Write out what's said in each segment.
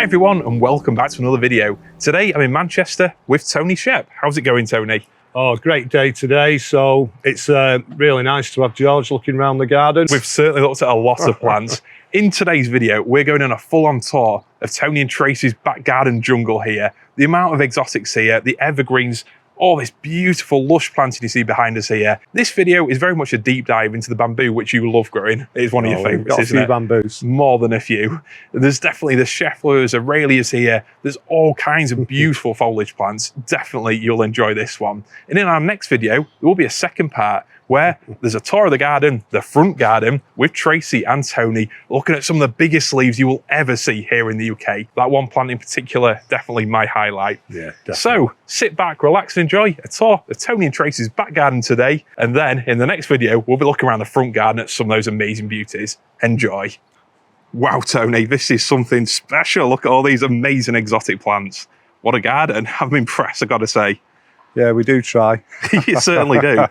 Hi everyone and welcome back to another video. Today I'm in Manchester with Tony Shep. How's it going, Tony? Oh, great day today. So it's really nice to have George looking around the garden. We've certainly looked at a lot of plants. In today's video, we're going on a full-on tour of Tony and Tracey's back garden jungle here. The amount of exotics here, the evergreens, all this beautiful lush planting you see behind us here. This video is very much a deep dive into the bamboo, which you love growing. It is one of your favourites, isn't it? Got a few bamboos. More than a few. There's definitely the Scheffleras, Araliaceae here. There's all kinds of beautiful foliage plants. Definitely you'll enjoy this one. And in our next video, there will be a second part where there's a tour of the garden, the front garden, with Tracey and Tony, looking at some of the biggest leaves you will ever see here in the UK. That one plant in particular, definitely my highlight. Yeah, definitely. So sit back, relax and enjoy a tour of Tony and Tracey's back garden today. And then in the next video, we'll be looking around the front garden at some of those amazing beauties. Enjoy. Wow, Tony, this is something special. Look at all these amazing exotic plants. What a garden. I'm impressed, I've got to say. Yeah, we do try. You certainly do.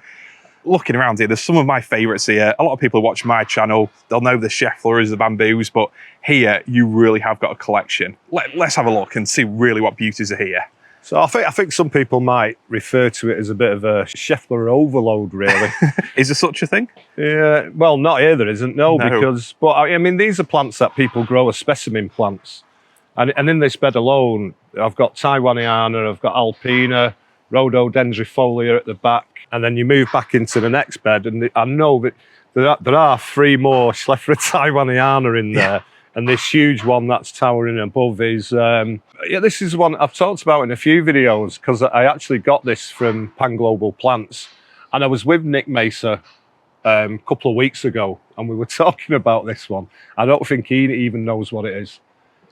Looking around here, there's some of my favourites here. A lot of people who watch my channel, they'll know the Scheffleras, the bamboos, but here you really have got a collection. Let's have a look and see really what beauties are here. So I think some people might refer to it as a bit of a Schefflera overload, really. Is there such a thing? Yeah, well, not here there isn't, no. Because, but I mean, these are plants that people grow as specimen plants. And in this bed alone, I've got Taiwaniana, I've got Alpina, Rhododendrifolia at the back, and then you move back into the next bed, and I know that there are three more Schefflera Taiwaniana in there, and this huge one that's towering above is, yeah, this is one I've talked about in a few videos, because I actually got this from Pan Global Plants, and I was with Nick Mesa a couple of weeks ago, and we were talking about this one. I don't think he even knows what it is,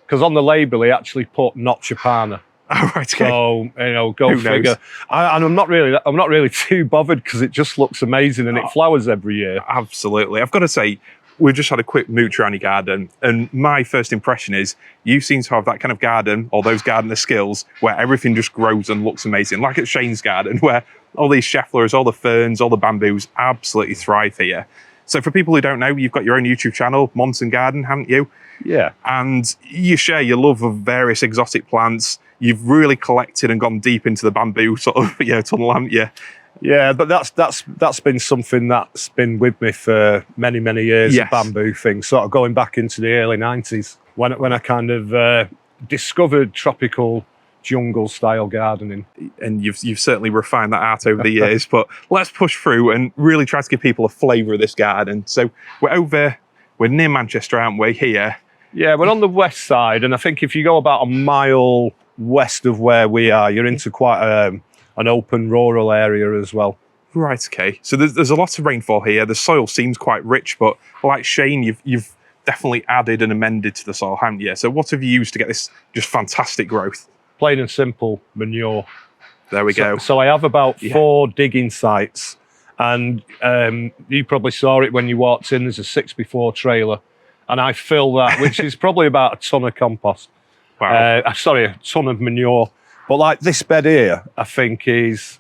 because on the label he actually put Notchapana. Oh, right, okay. So, you know, go figure. And I'm not really too bothered, because it just looks amazing and it flowers every year. Absolutely. I've got to say, we've just had a quick mooch around your garden, and my first impression is you seem to have that kind of garden, or those gardener skills, where everything just grows and looks amazing. Like at Shane's garden, where all these Scheffleras, all the ferns, all the bamboos absolutely thrive here. So for people who don't know, you've got your own YouTube channel, Monton Garden, haven't you? Yeah. And you share your love of various exotic plants. You've really collected and gone deep into the bamboo sort of tunnel, haven't you? Yeah, but that's been something that's been with me for many years. Yes. The bamboo thing, sort of going back into the early 90s when I kind of discovered tropical jungle style gardening. And you've certainly refined that art over the years. But let's push through and really try to give people a flavour of this garden. So we're near Manchester, aren't we? Here. Yeah, we're on the west side, and I think if you go about a mile west of where we are, you're into quite an open rural area as well. Right, okay. So there's a lot of rainfall here. The soil seems quite rich, but like Shane, you've definitely added and amended to the soil, haven't you? So what have you used to get this just fantastic growth? Plain and simple manure. There we go. So I have about 4 digging sites, and you probably saw it when you walked in. There's a 6x4 trailer, and I fill that, which is probably about a ton of compost. Wow. Sorry, a ton of manure. But like this bed here, I think this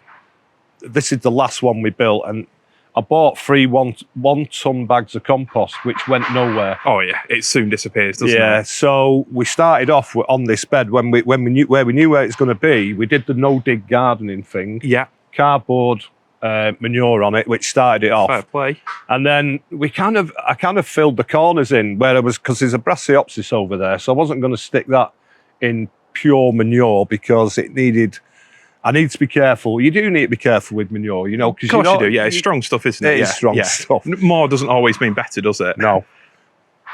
is the last one we built, and I bought 3 one-ton bags of compost, which went nowhere. Oh yeah, it soon disappears, doesn't it? Yeah. So we started off on this bed when we knew where it's going to be. We did the no-dig gardening thing. Yeah. Cardboard manure on it, which started it off. Fair play. And then I kind of filled the corners in where I was, because there's a Brassiops over there, so I wasn't going to stick that in pure manure, because I need to be careful. You do need to be careful with manure, you know. Of course you do, yeah. It's strong stuff, isn't it? It is strong stuff. More doesn't always mean better, does it? No.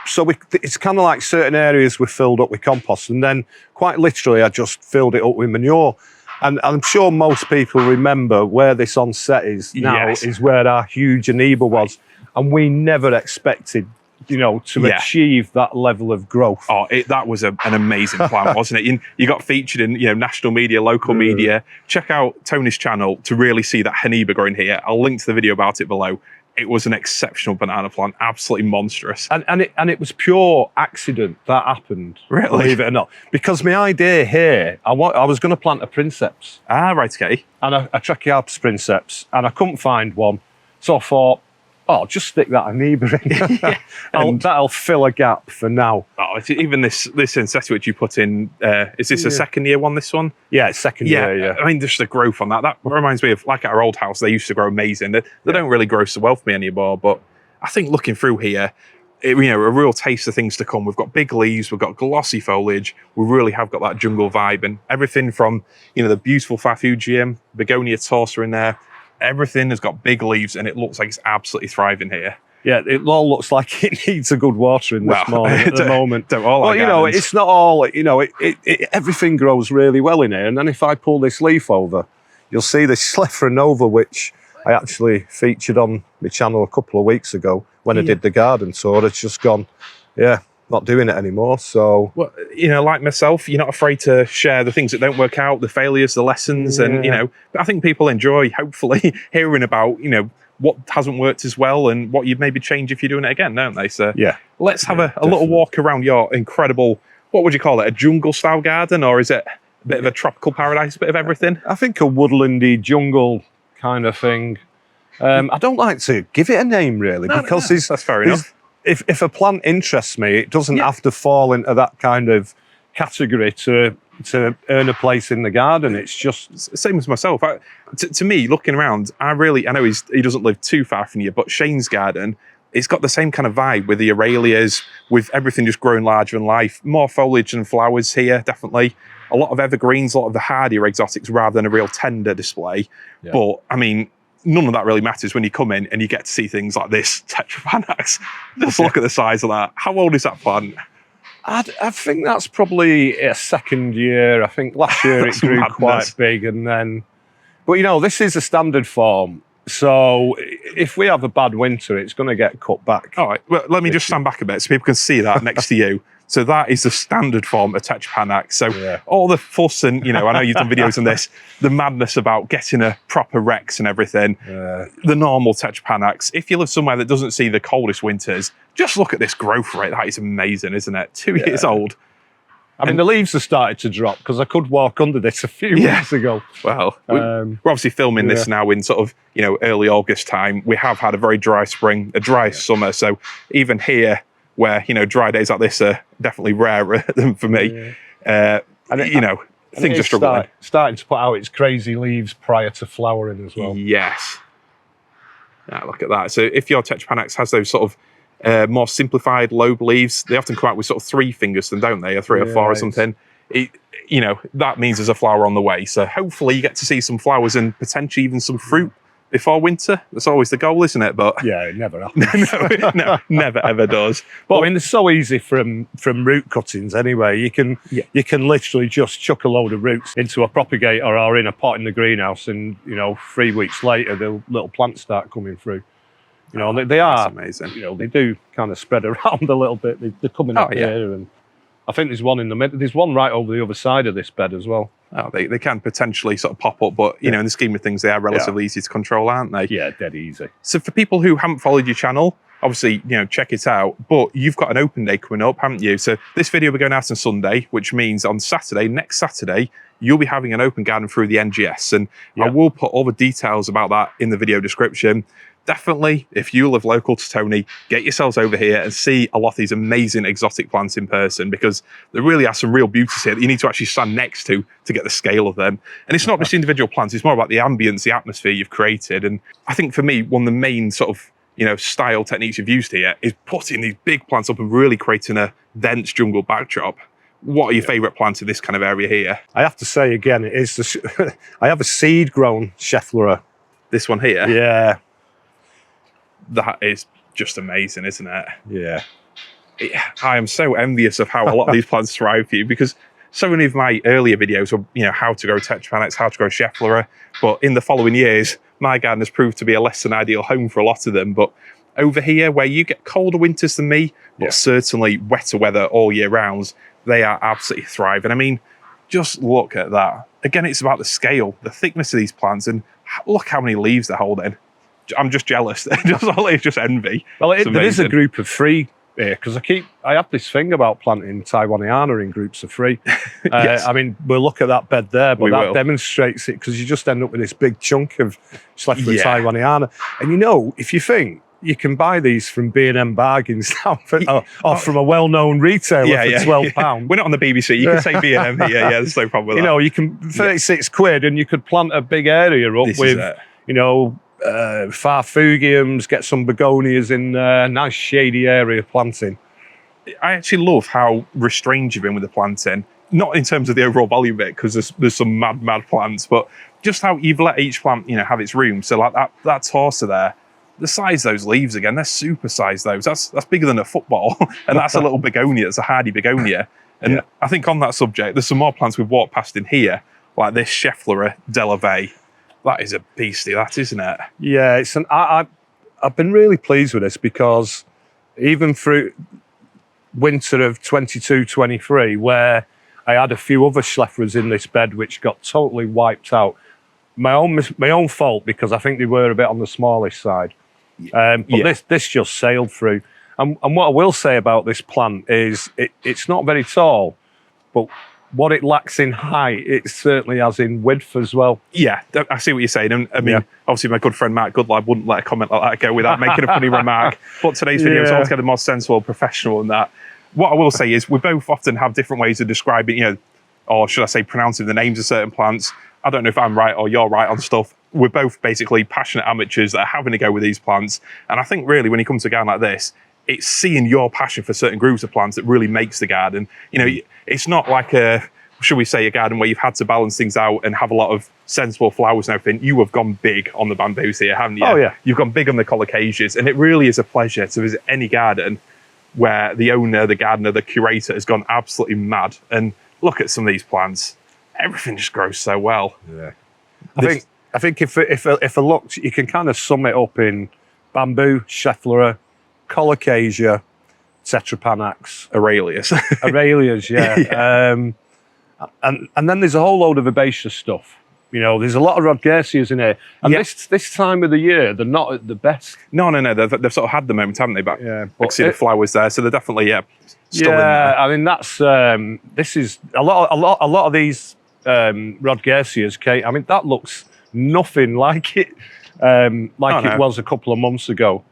So it's kind of like certain areas we filled up with compost, and then quite literally I just filled it up with manure. And I'm sure most people remember where this onset is now. Yes. Is where our huge amoeba was. And we never expected, you know, to achieve that level of growth. Oh, that was an amazing plant, wasn't it? You got featured in national media, local media. Check out Tony's channel to really see that amoeba growing here. I'll link to the video about it below. It was an exceptional banana plant, absolutely monstrous. And it was pure accident that happened. Really? Believe it or not. Because my idea here, I was going to plant a princeps. Ah, right, okay. And a Trachyarpis princeps, and I couldn't find one. So I thought, Oh, just stick that amoeba in. That'll fill a gap for now. Oh, even this insect which you put in, is this a second year one, this one? Yeah, it's second year, yeah. I mean, just the growth on that. That reminds me of, like at our old house, they used to grow amazing. They don't really grow so well for me anymore, but I think looking through here, a real taste of things to come. We've got big leaves, we've got glossy foliage, we really have got that jungle vibe, and everything from, the beautiful Fafugium, Begonia torsa in there, everything has got big leaves and it looks like it's absolutely thriving here. Yeah, it all looks like it needs a good watering this morning at the moment. But it's not all, everything grows really well in here. And then if I pull this leaf over, you'll see this Schefflera nova, which I actually featured on my channel a couple of weeks ago when I did the garden tour. It's just gone, not doing it anymore. So, well, like myself, you're not afraid to share the things that don't work out, the failures, the lessons, and I think people enjoy, hopefully, hearing about what hasn't worked as well and what you'd maybe change if you're doing it again, don't they? So let's have a little walk around your incredible, what would you call it, a jungle style garden, or is it a bit of a tropical paradise, a bit of everything? I think a woodlandy jungle kind of thing. I don't like to give it a name really, because that's fair enough. If a plant interests me, it doesn't have to fall into that kind of category to earn a place in the garden. It's just same as myself. To me, looking around, I know he doesn't live too far from you, but Shane's garden, it's got the same kind of vibe with the Aralias, with everything just growing larger in life. More foliage and flowers here, definitely. A lot of evergreens, a lot of the hardier exotics rather than a real tender display. Yeah. But I mean, none of that really matters when you come in and you get to see things like this Tetrapanax. Just look at the size of that. How old is that plant? I think that's probably a second year. I think last year it grew quite big, and then, but this is a standard form. So if we have a bad winter, it's going to get cut back. All right. Well, let me just stand back a bit so people can see that next to you. So that is the standard form of Tetrapanax. So all the fuss and, I know you've done videos on this, the madness about getting a proper Rex and everything, the normal Tetrapanax. If you live somewhere that doesn't see the coldest winters, just look at this growth rate. That is amazing, isn't it? 2 years old. I mean, the leaves have started to drop because I could walk under this a few weeks ago. Well, we're obviously filming this now in sort of, early August time. We have had a very dry spring, a dry summer. So even here, where dry days like this are definitely rarer than for me. Things are struggling. Starting to put out its crazy leaves prior to flowering as well. Yes. Look at that. So if your Tetrapanax has those sort of more simplified lobe leaves, they often come out with sort of 3 fingers, then don't they, or 3 or 4 or something. That means there's a flower on the way. So hopefully you get to see some flowers and potentially even some fruit before winter. That's always the goal, isn't it? But it never happens. no, never ever does. But I mean, it's so easy from root cuttings anyway. You can literally just chuck a load of roots into a propagator or in a pot in the greenhouse, and 3 weeks later the little plants start coming through. They are amazing. They do kind of spread around a little bit. They're coming up here, and I think there's one in the middle. There's one right over the other side of this bed as well. Oh, they can potentially sort of pop up, but in the scheme of things, they are relatively easy to control, aren't they? Yeah, dead easy. So for people who haven't followed your channel, obviously, check it out. But you've got an open day coming up, haven't you? So this video will be going out on Sunday, which means on Saturday, next Saturday, you'll be having an open garden through the NGS. And I will put all the details about that in the video description. Definitely, if you live local to Tony, get yourselves over here and see a lot of these amazing exotic plants in person, because there really are some real beauties here that you need to actually stand next to get the scale of them. And it's not just individual plants, it's more about the ambience, the atmosphere you've created. And I think for me, one of the main sort of, style techniques you've used here is putting these big plants up and really creating a dense jungle backdrop. What are your favourite plants in this kind of area here? I have to say again, it is I have a seed grown Schefflera. This one here? Yeah. That is just amazing, isn't it? Yeah. I am so envious of how a lot of these plants thrive for you, because so many of my earlier videos were, how to grow Tetrapanax, how to grow Schefflera. But in the following years, my garden has proved to be a less than ideal home for a lot of them. But over here, where you get colder winters than me, but certainly wetter weather all year round, they are absolutely thriving. I mean, just look at that. Again, it's about the scale, the thickness of these plants, and look how many leaves they're holding. I'm just jealous. It's just envy. Well, there is a group of 3 here, because I have this thing about planting Taiwaniana in groups of 3. I mean, we'll look at that bed there, but that demonstrates it, because you just end up with this big chunk of Schefflera Taiwaniana. And if you think, you can buy these from B&M bargains now, or from a well-known retailer for £12. We're not on the BBC. You can say B&M here. Yeah, there's no problem with that. You know, you can 36 quid, and you could plant a big area up with, you know, farfugiums, get some begonias in there, nice shady area planting. I actually love how restrained you've been with the planting. Not in terms of the overall volume bit, because there's some mad plants, but just how you've let each plant, you know, have its room. So like that torso there, the size of those leaves again, they're super sized those. That's bigger than a football, and that's a little begonia. It's a hardy begonia. And I think on that subject, there's some more plants we've walked past in here, like this Schefflera Delave. That is a beastie, that, isn't it? Yeah, it's I've been really pleased with this, because even through winter of 22-23, where I had a few other Scheffleras in this bed which got totally wiped out. My own fault, because I think they were a bit on the smallish side. But this just sailed through. And what I will say about this plant is it's not very tall, but what it lacks in height, it certainly has in width as well. Yeah, I see what you're saying. And I mean, obviously my good friend Mark Goodlab wouldn't let a comment like that go without making a funny remark. But today's video is altogether more sensible, professional than that. What I will say is we both often have different ways of describing, you know, or should I say pronouncing the names of certain plants. I don't know if I'm right or you're right on stuff. We're both basically passionate amateurs that are having to go with these plants. And I think really when you come to a garden like this, it's seeing your passion for certain groups of plants that really makes the garden. You know, it's not like should we say, a garden where you've had to balance things out and have a lot of sensible flowers and everything. You have gone big on the bamboos here, haven't you? Oh, yeah. You've gone big on the colocaceae. And it really is a pleasure to visit any garden where the owner, the gardener, the curator has gone absolutely mad. And look at some of these plants. Everything just grows so well. Yeah. I think if I looked, you can kind of sum it up in bamboo, Schefflera, colocaceae, Tetrapanax. Araliaceae, yeah. And then there's a whole load of herbaceous stuff. You know, there's a lot of Rodgersias in here. And this time of the year, they're not at the best. No. They've sort of had the moment, haven't they? But I can see the flowers there, so they're definitely still in there. I mean, that's this is a lot of these Rodgersias, Kate. I mean, that looks nothing like it it was a couple of months ago.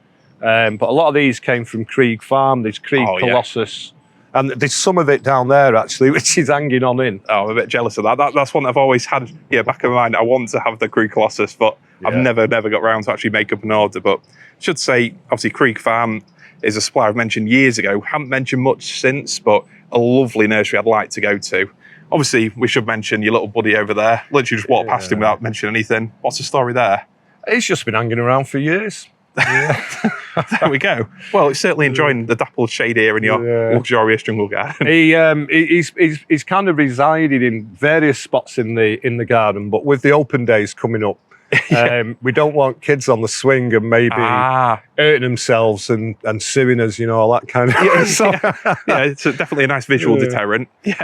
But a lot of these came from Krieg Farm. There's Krieg Colossus. And there's some of it down there, actually, which is hanging on in. Oh, I'm a bit jealous of that. That's one I've always had back in my mind. I want to have the Krieg Colossus, but I've never got around to actually make up an order. But I should say, obviously, Krieg Farm is a supplier I've mentioned years ago. Haven't mentioned much since, but a lovely nursery I'd like to go to. Obviously, we should mention your little buddy over there. Literally just walked past him without mentioning anything. What's the story there? He's just been hanging around for years. Yeah. There we go. Well, it's certainly enjoying the dappled shade here in your luxurious jungle garden. He's kind of resided in various spots in the garden, but with the open days coming up, we don't want kids on the swing and maybe hurting themselves and suing us, you know, all that kind of it's definitely a nice visual deterrent. We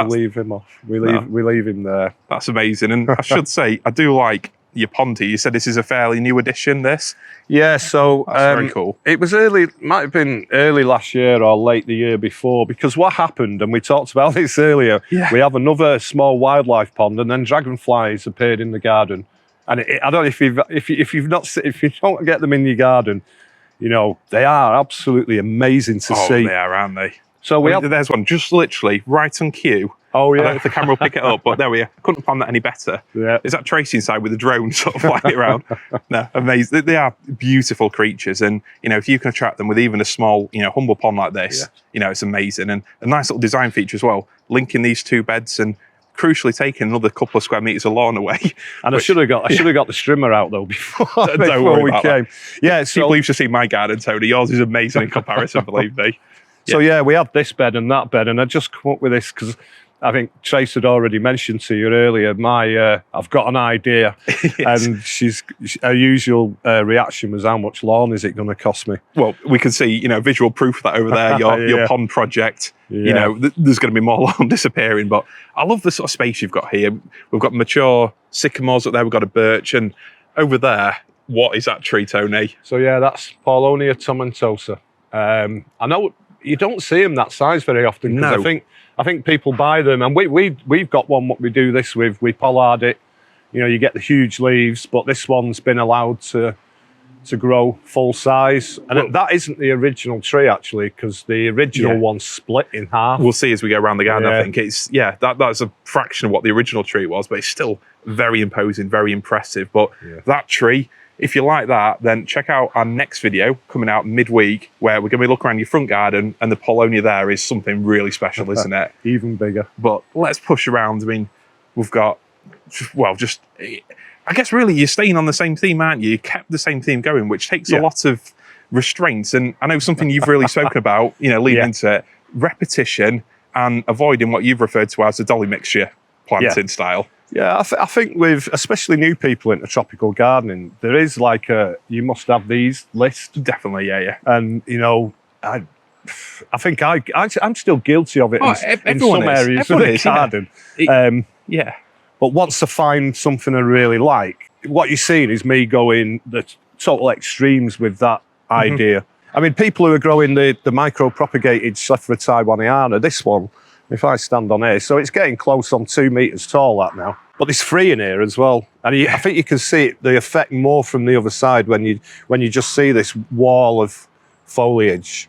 leave him off. We leave him there. That's amazing. And I should say, I do like your Ponty. You said this is a fairly new addition, this? Yeah, so that's very cool. It was might have been early last year or late the year before, because what happened, and we talked about this earlier, we have another small wildlife pond, and then dragonflies appeared in the garden. And I don't know if you don't get them in your garden, you know, they are absolutely amazing to see. They are, aren't they? So there's one just literally right on cue. Oh, yeah. I don't know if the camera will pick it up, but there we are. Couldn't plan that any better. Yeah. Is that Tracey inside with a drone sort of flying it around? No, amazing. They are beautiful creatures. And, you know, if you can attract them with even a small, you know, humble pond like this, you know, it's amazing. And a nice little design feature as well, linking these two beds and crucially taking another couple of square meters of lawn away. And I should have got the strimmer out though before we came. Yeah, so people used to see my garden, Tony. Yours is amazing in comparison, believe me. So we had this bed and that bed, and I just come up with this because I think Trace had already mentioned to you earlier, I've got an idea. And her usual reaction was, how much lawn is it going to cost me? Well, we can see, you know, visual proof of that over there, your pond project. You know, there's going to be more lawn disappearing, but I love the sort of space you've got here. We've got mature sycamores up there, we've got a birch, and over there, what is that tree, Tony? So that's Paulownia tomentosa. I know you don't see them that size very often, because I think people buy them, and we've got one what we do this with. We pollard it, you know, you get the huge leaves, but this one's been allowed to to grow full size. And that isn't the original tree, actually, because the original one's split in half. We'll see as we go around the garden, I think. It's, that's a fraction of what the original tree was, but it's still very imposing, very impressive. But that tree, if you like that, then check out our next video coming out midweek, where we're going to be looking around your front garden, and the Polonia there is something really special, isn't it? Even bigger. But let's push around. I mean, we've got, well, just... I guess really you're staying on the same theme, aren't you? You kept the same theme going, which takes a lot of restraints. And I know something you've really spoken about, leading into it, repetition and avoiding what you've referred to as a dolly mixture planting style. Yeah, I think with especially new people into tropical gardening, there is like you must have these lists. Definitely, yeah. And, I think I'm still guilty of it in some areas of the garden. But once I find something I really like, what you're seeing is me going the total extremes with that idea. I mean, people who are growing the micro-propagated Schefflera taiwaniana, this one, if I stand on here, so it's getting close on 2 meters tall, that now. But there's 3 in here as well. And I think you can see the effect more from the other side when you just see this wall of foliage.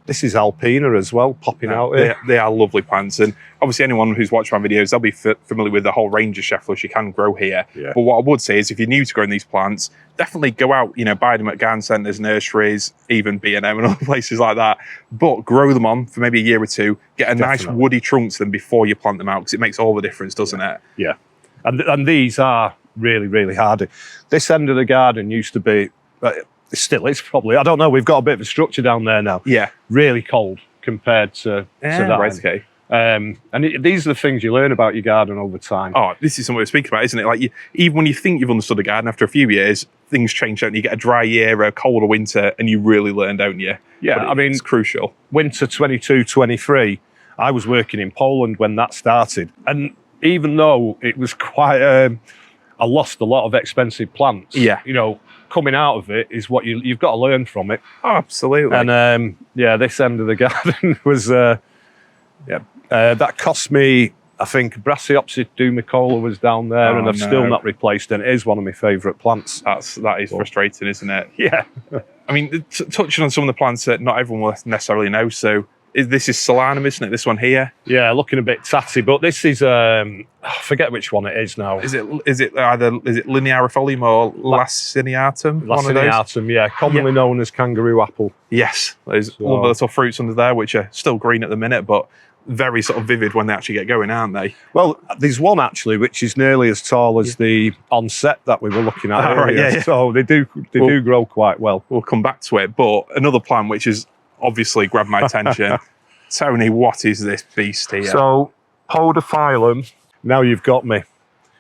This is Alpina as well, popping out here. They are lovely plants. And obviously anyone who's watched my videos, they'll be familiar with the whole range of Scheffleras you can grow here. But what I would say is if you're new to growing these plants, definitely go out, buy them at garden centres, nurseries, even B&M and other places like that. But grow them on for maybe a year or two. Get a nice woody trunk to them before you plant them out, because it makes all the difference, doesn't it? Yeah. And these are really, really hardy. This end of the garden used to be... Still, it's probably, I don't know, we've got a bit of a structure down there now. Yeah. Really cold compared to that. Right, okay. And these are the things you learn about your garden over time. Oh, this is something we're speaking about, isn't it? Like, even when you think you've understood a garden, after a few years, things change, don't you? You get a dry year, a colder winter, and you really learn, don't you? Yeah, it's crucial. Winter 22, 23, I was working in Poland when that started. And even though it was quite, I lost a lot of expensive plants. Yeah. Coming out of it is what you've got to learn from it. Oh, absolutely. And this end of the garden was, that cost me, I think, Brassiopsis dumicola was down there, and I've still not replaced it. It is one of my favourite plants. That is frustrating, isn't it? Yeah. I mean, touching on some of the plants that not everyone will necessarily know, so this is Solanum, isn't it? This one here. Yeah, looking a bit tatty, but this is I forget which one it is now. Is it linearifolium or laciniatum? Laciniatum, yeah, commonly known as kangaroo apple. Yes, there's lovely little fruits under there which are still green at the minute, but very sort of vivid when they actually get going, aren't they? Well, there's one actually which is nearly as tall as the onset that we were looking at earlier. Yeah. So they do grow quite well. We'll come back to it, but another plant which is obviously grabbed my attention. Tony, what is this beast here? So, podophyllum. Now you've got me.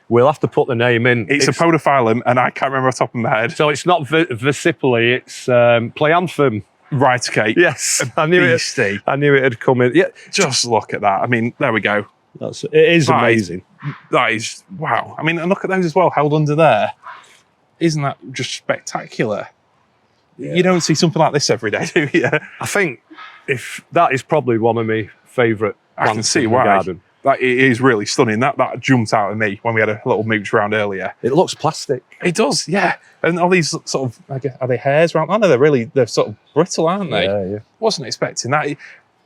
We'll have to put the name in. It's a podophyllum, and I can't remember off the top of my head. So it's not Versipoli, it's Pleanthum. Right, okay. Yes, I knew it had come in. Yeah, just look at that. I mean, there we go. It is amazing. That is, wow. I mean, and look at those as well, held under there. Isn't that just spectacular? Yeah. You don't see something like this every day, do you? I think that is probably one of my favourite plants. I can see in why. The garden. That it is really stunning. That jumped out at me when we had a little mooch around earlier. It looks plastic. It does, yeah. And all these sort of, I guess, are they hairs around? I know they're sort of brittle, aren't they? Yeah. Wasn't expecting that.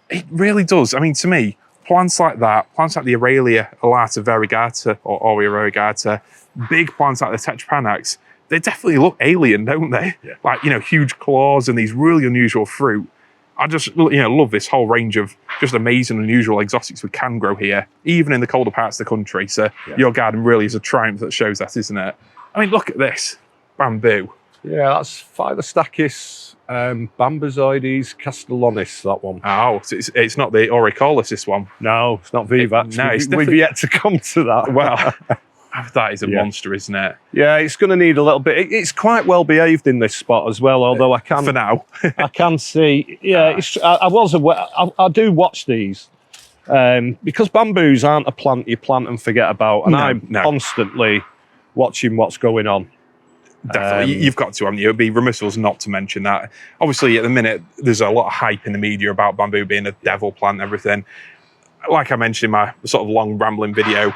It really does. I mean, to me, plants like that, plants like the Araliaceae variegata or variegata, big plants like the Tetrapanax, they definitely look alien, don't they? Yeah. Like, huge claws and these really unusual fruit. I just, love this whole range of just amazing, unusual exotics we can grow here, even in the colder parts of the country. So your garden really is a triumph that shows that, isn't it? I mean, look at this. Bamboo. Yeah, that's Phyllostachys bambozoides castellonis, that one. Oh, so it's not the auricolus, this one. No, it's not Vivax. No, we've yet to come to that. Well, that is a monster, isn't it? Yeah, it's going to need a little bit. It's quite well behaved in this spot as well, although I can... For now. I can see... Yeah, I was aware... I do watch these because bamboos aren't a plant you plant and forget about, and I'm constantly watching what's going on. Definitely, you've got to, haven't you? It'd be remiss of us not to mention that. Obviously, at the minute, there's a lot of hype in the media about bamboo being a devil plant and everything. Like I mentioned in my sort of long rambling video,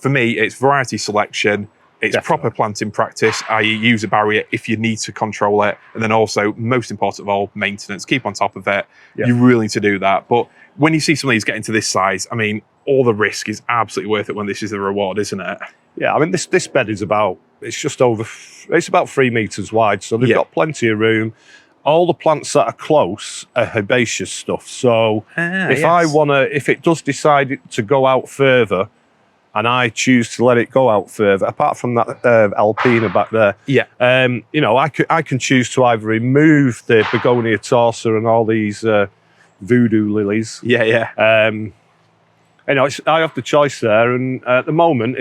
for me, it's variety selection, It's proper planting practice, i.e. use a barrier if you need to control it. And then also, most important of all, maintenance. Keep on top of it. Yeah. You really need to do that. But when you see some of these getting to this size, I mean, all the risk is absolutely worth it when this is the reward, isn't it? Yeah, I mean, this bed is about 3 metres wide. So they've got plenty of room. All the plants that are close are herbaceous stuff. So if it does decide to go out further, and I choose to let it go out further, apart from that Alpina back there, you know, I can choose to either remove the Begonia torsa and all these voodoo lilies. You know, I have the choice there, and at the moment,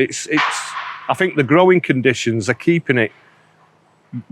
I think the growing conditions are keeping it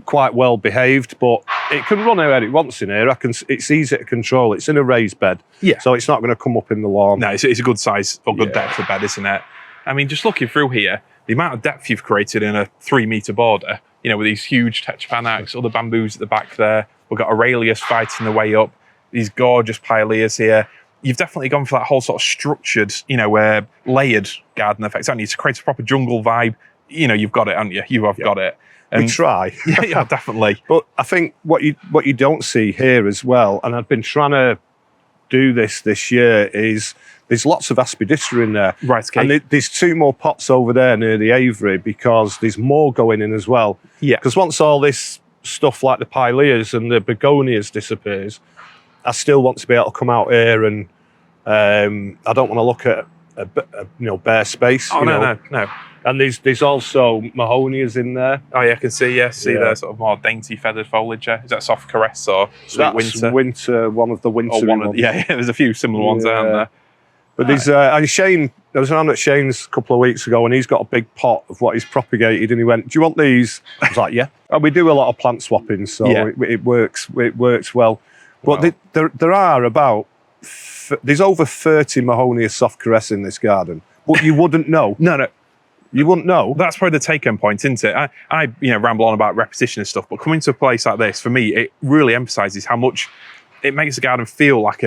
quite well behaved, but it can run out it wants in here. It's easy to control. It's in a raised bed, so it's not going to come up in the lawn. No, it's a good size or good depth of bed, isn't it? I mean, just looking through here, the amount of depth you've created in a 3 metre border, you know, with these huge Tetrapanax, other bamboos at the back there. We've got Araliaceae fighting the way up, these gorgeous Pyleas here. You've definitely gone for that whole sort of structured, you know, layered garden effect, haven't you? To create a proper jungle vibe. You know, you've got it, haven't you? You have got it. And we try. yeah, definitely. But I think what you don't see here as well, and I've been trying to do this year, is there's lots of aspidistra in there. Right, okay. And there's 2 more pots over there near the aviary because there's more going in as well. Yeah. Because once all this stuff like the Pyleas and the Begonias disappears, I still want to be able to come out here, and I don't want to look at a bare space. Oh, no. And there's also Mahonias in there. Oh yeah, I can see. The sort of more dainty feathered foliage. Is that soft caress or sweet winter? Winter, one of the winter ones. Yeah, there's a few similar ones out there. But there's Shane. There was an man at Shane's a couple of weeks ago, and he's got a big pot of what he's propagated, and he went, "Do you want these?" I was like, "Yeah." And we do a lot of plant swapping, so it works. It works well. But there are about there's over 30 Mahonia soft caress in this garden, but you wouldn't know. No. You wouldn't know. That's probably the take-home point, isn't it? I ramble on about repetition and stuff, but coming to a place like this, for me, it really emphasises how much it makes the garden feel like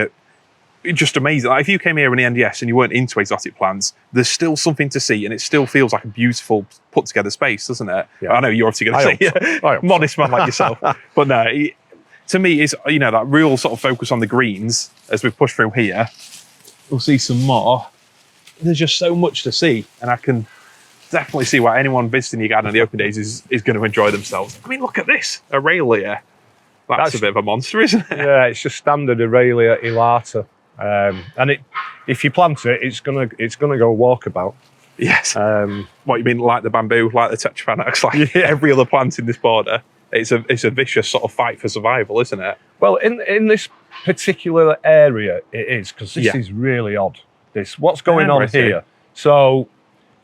just amazing. Like if you came here in the NDS and you weren't into exotic plants, there's still something to see, and it still feels like a beautiful, put-together space, doesn't it? Yeah. I know you're obviously going to say, modest man like yourself, but no. To me, it's that real sort of focus on the greens as we push through here. We'll see some more. There's just so much to see, and I can definitely see why anyone visiting your garden on the open days is going to enjoy themselves. I mean, look at this, Aralia. That's a bit of a monster, isn't it? Yeah, it's just standard Aralia elata, and if you plant it, it's gonna go walkabout. Yes. What you mean, like the bamboo, like the Tetrapanax, like every other plant in this border? It's a vicious sort of fight for survival, isn't it? Well, in this particular area, it is, because this is really odd. What's going on here? So,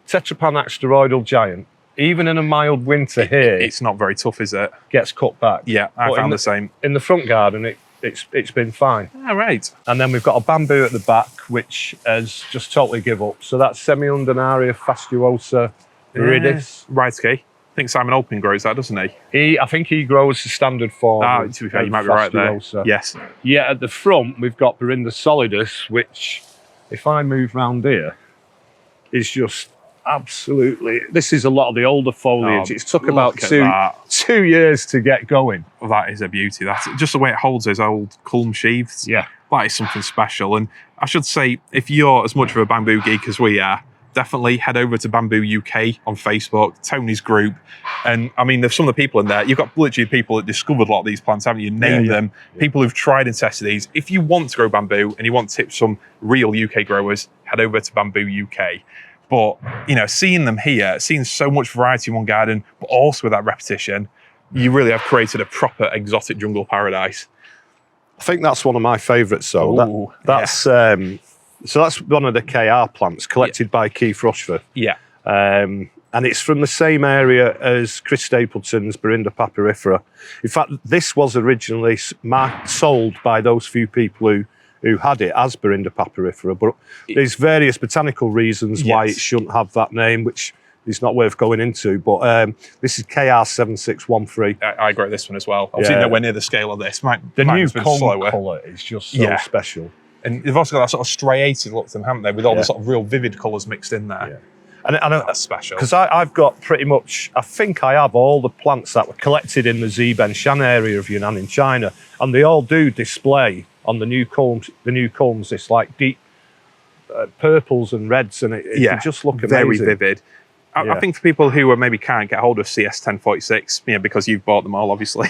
Tetrapanax steroidal giant, even in a mild winter here, it's not very tough, is it? Gets cut back. Yeah, I found the same. In the front garden, it's been fine. All right. And then we've got a bamboo at the back, which has just totally give up. So that's Semi-Undularia fastuosa viridis. Right, okay. I think Simon Open grows that, doesn't he? I think he grows the standard form. To be fair, you might be right there. Yes. Yeah, at the front, we've got Borinda solidus, which, if I move round here, is just absolutely... This is a lot of the older foliage. It's took about 2 years to get going. Well, that is a beauty. That's just the way it holds those old culm sheaths. Yeah. That is something special. And I should say, if you're as much of a bamboo geek as we are, definitely head over to Bamboo UK on Facebook, Tony's group. And I mean, there's some of the people in there. You've got literally people that discovered a lot of these plants, haven't you? Named them. Yeah. People who've tried and tested these. If you want to grow bamboo and you want tips from real UK growers, head over to Bamboo UK. But, seeing them here, seeing so much variety in one garden, but also with that repetition, you really have created a proper exotic jungle paradise. I think that's one of my favourites, So that's one of the KR plants collected by Keith Rushford. Yeah. And it's from the same area as Chris Stapleton's Borinda papyrifera. In fact, this was originally sold by those few people who had it as Borinda papyrifera, but there's various botanical reasons why it shouldn't have that name, which is not worth going into. But this is KR7613. I agree with this one as well. Obviously, nowhere near the scale of this. The new colour is just so special. And they've also got that sort of striated look to them, haven't they? With all the sort of real vivid colours mixed in there. And That's special. Because I've got pretty much, I think I have all the plants that were collected in the Ziben-Shan area of Yunnan in China, and they all do display on the new culms. This like deep purples and reds, and it just look amazing. Very vivid. I think for people who maybe can't get hold of CS 1046, because you've bought them all, obviously.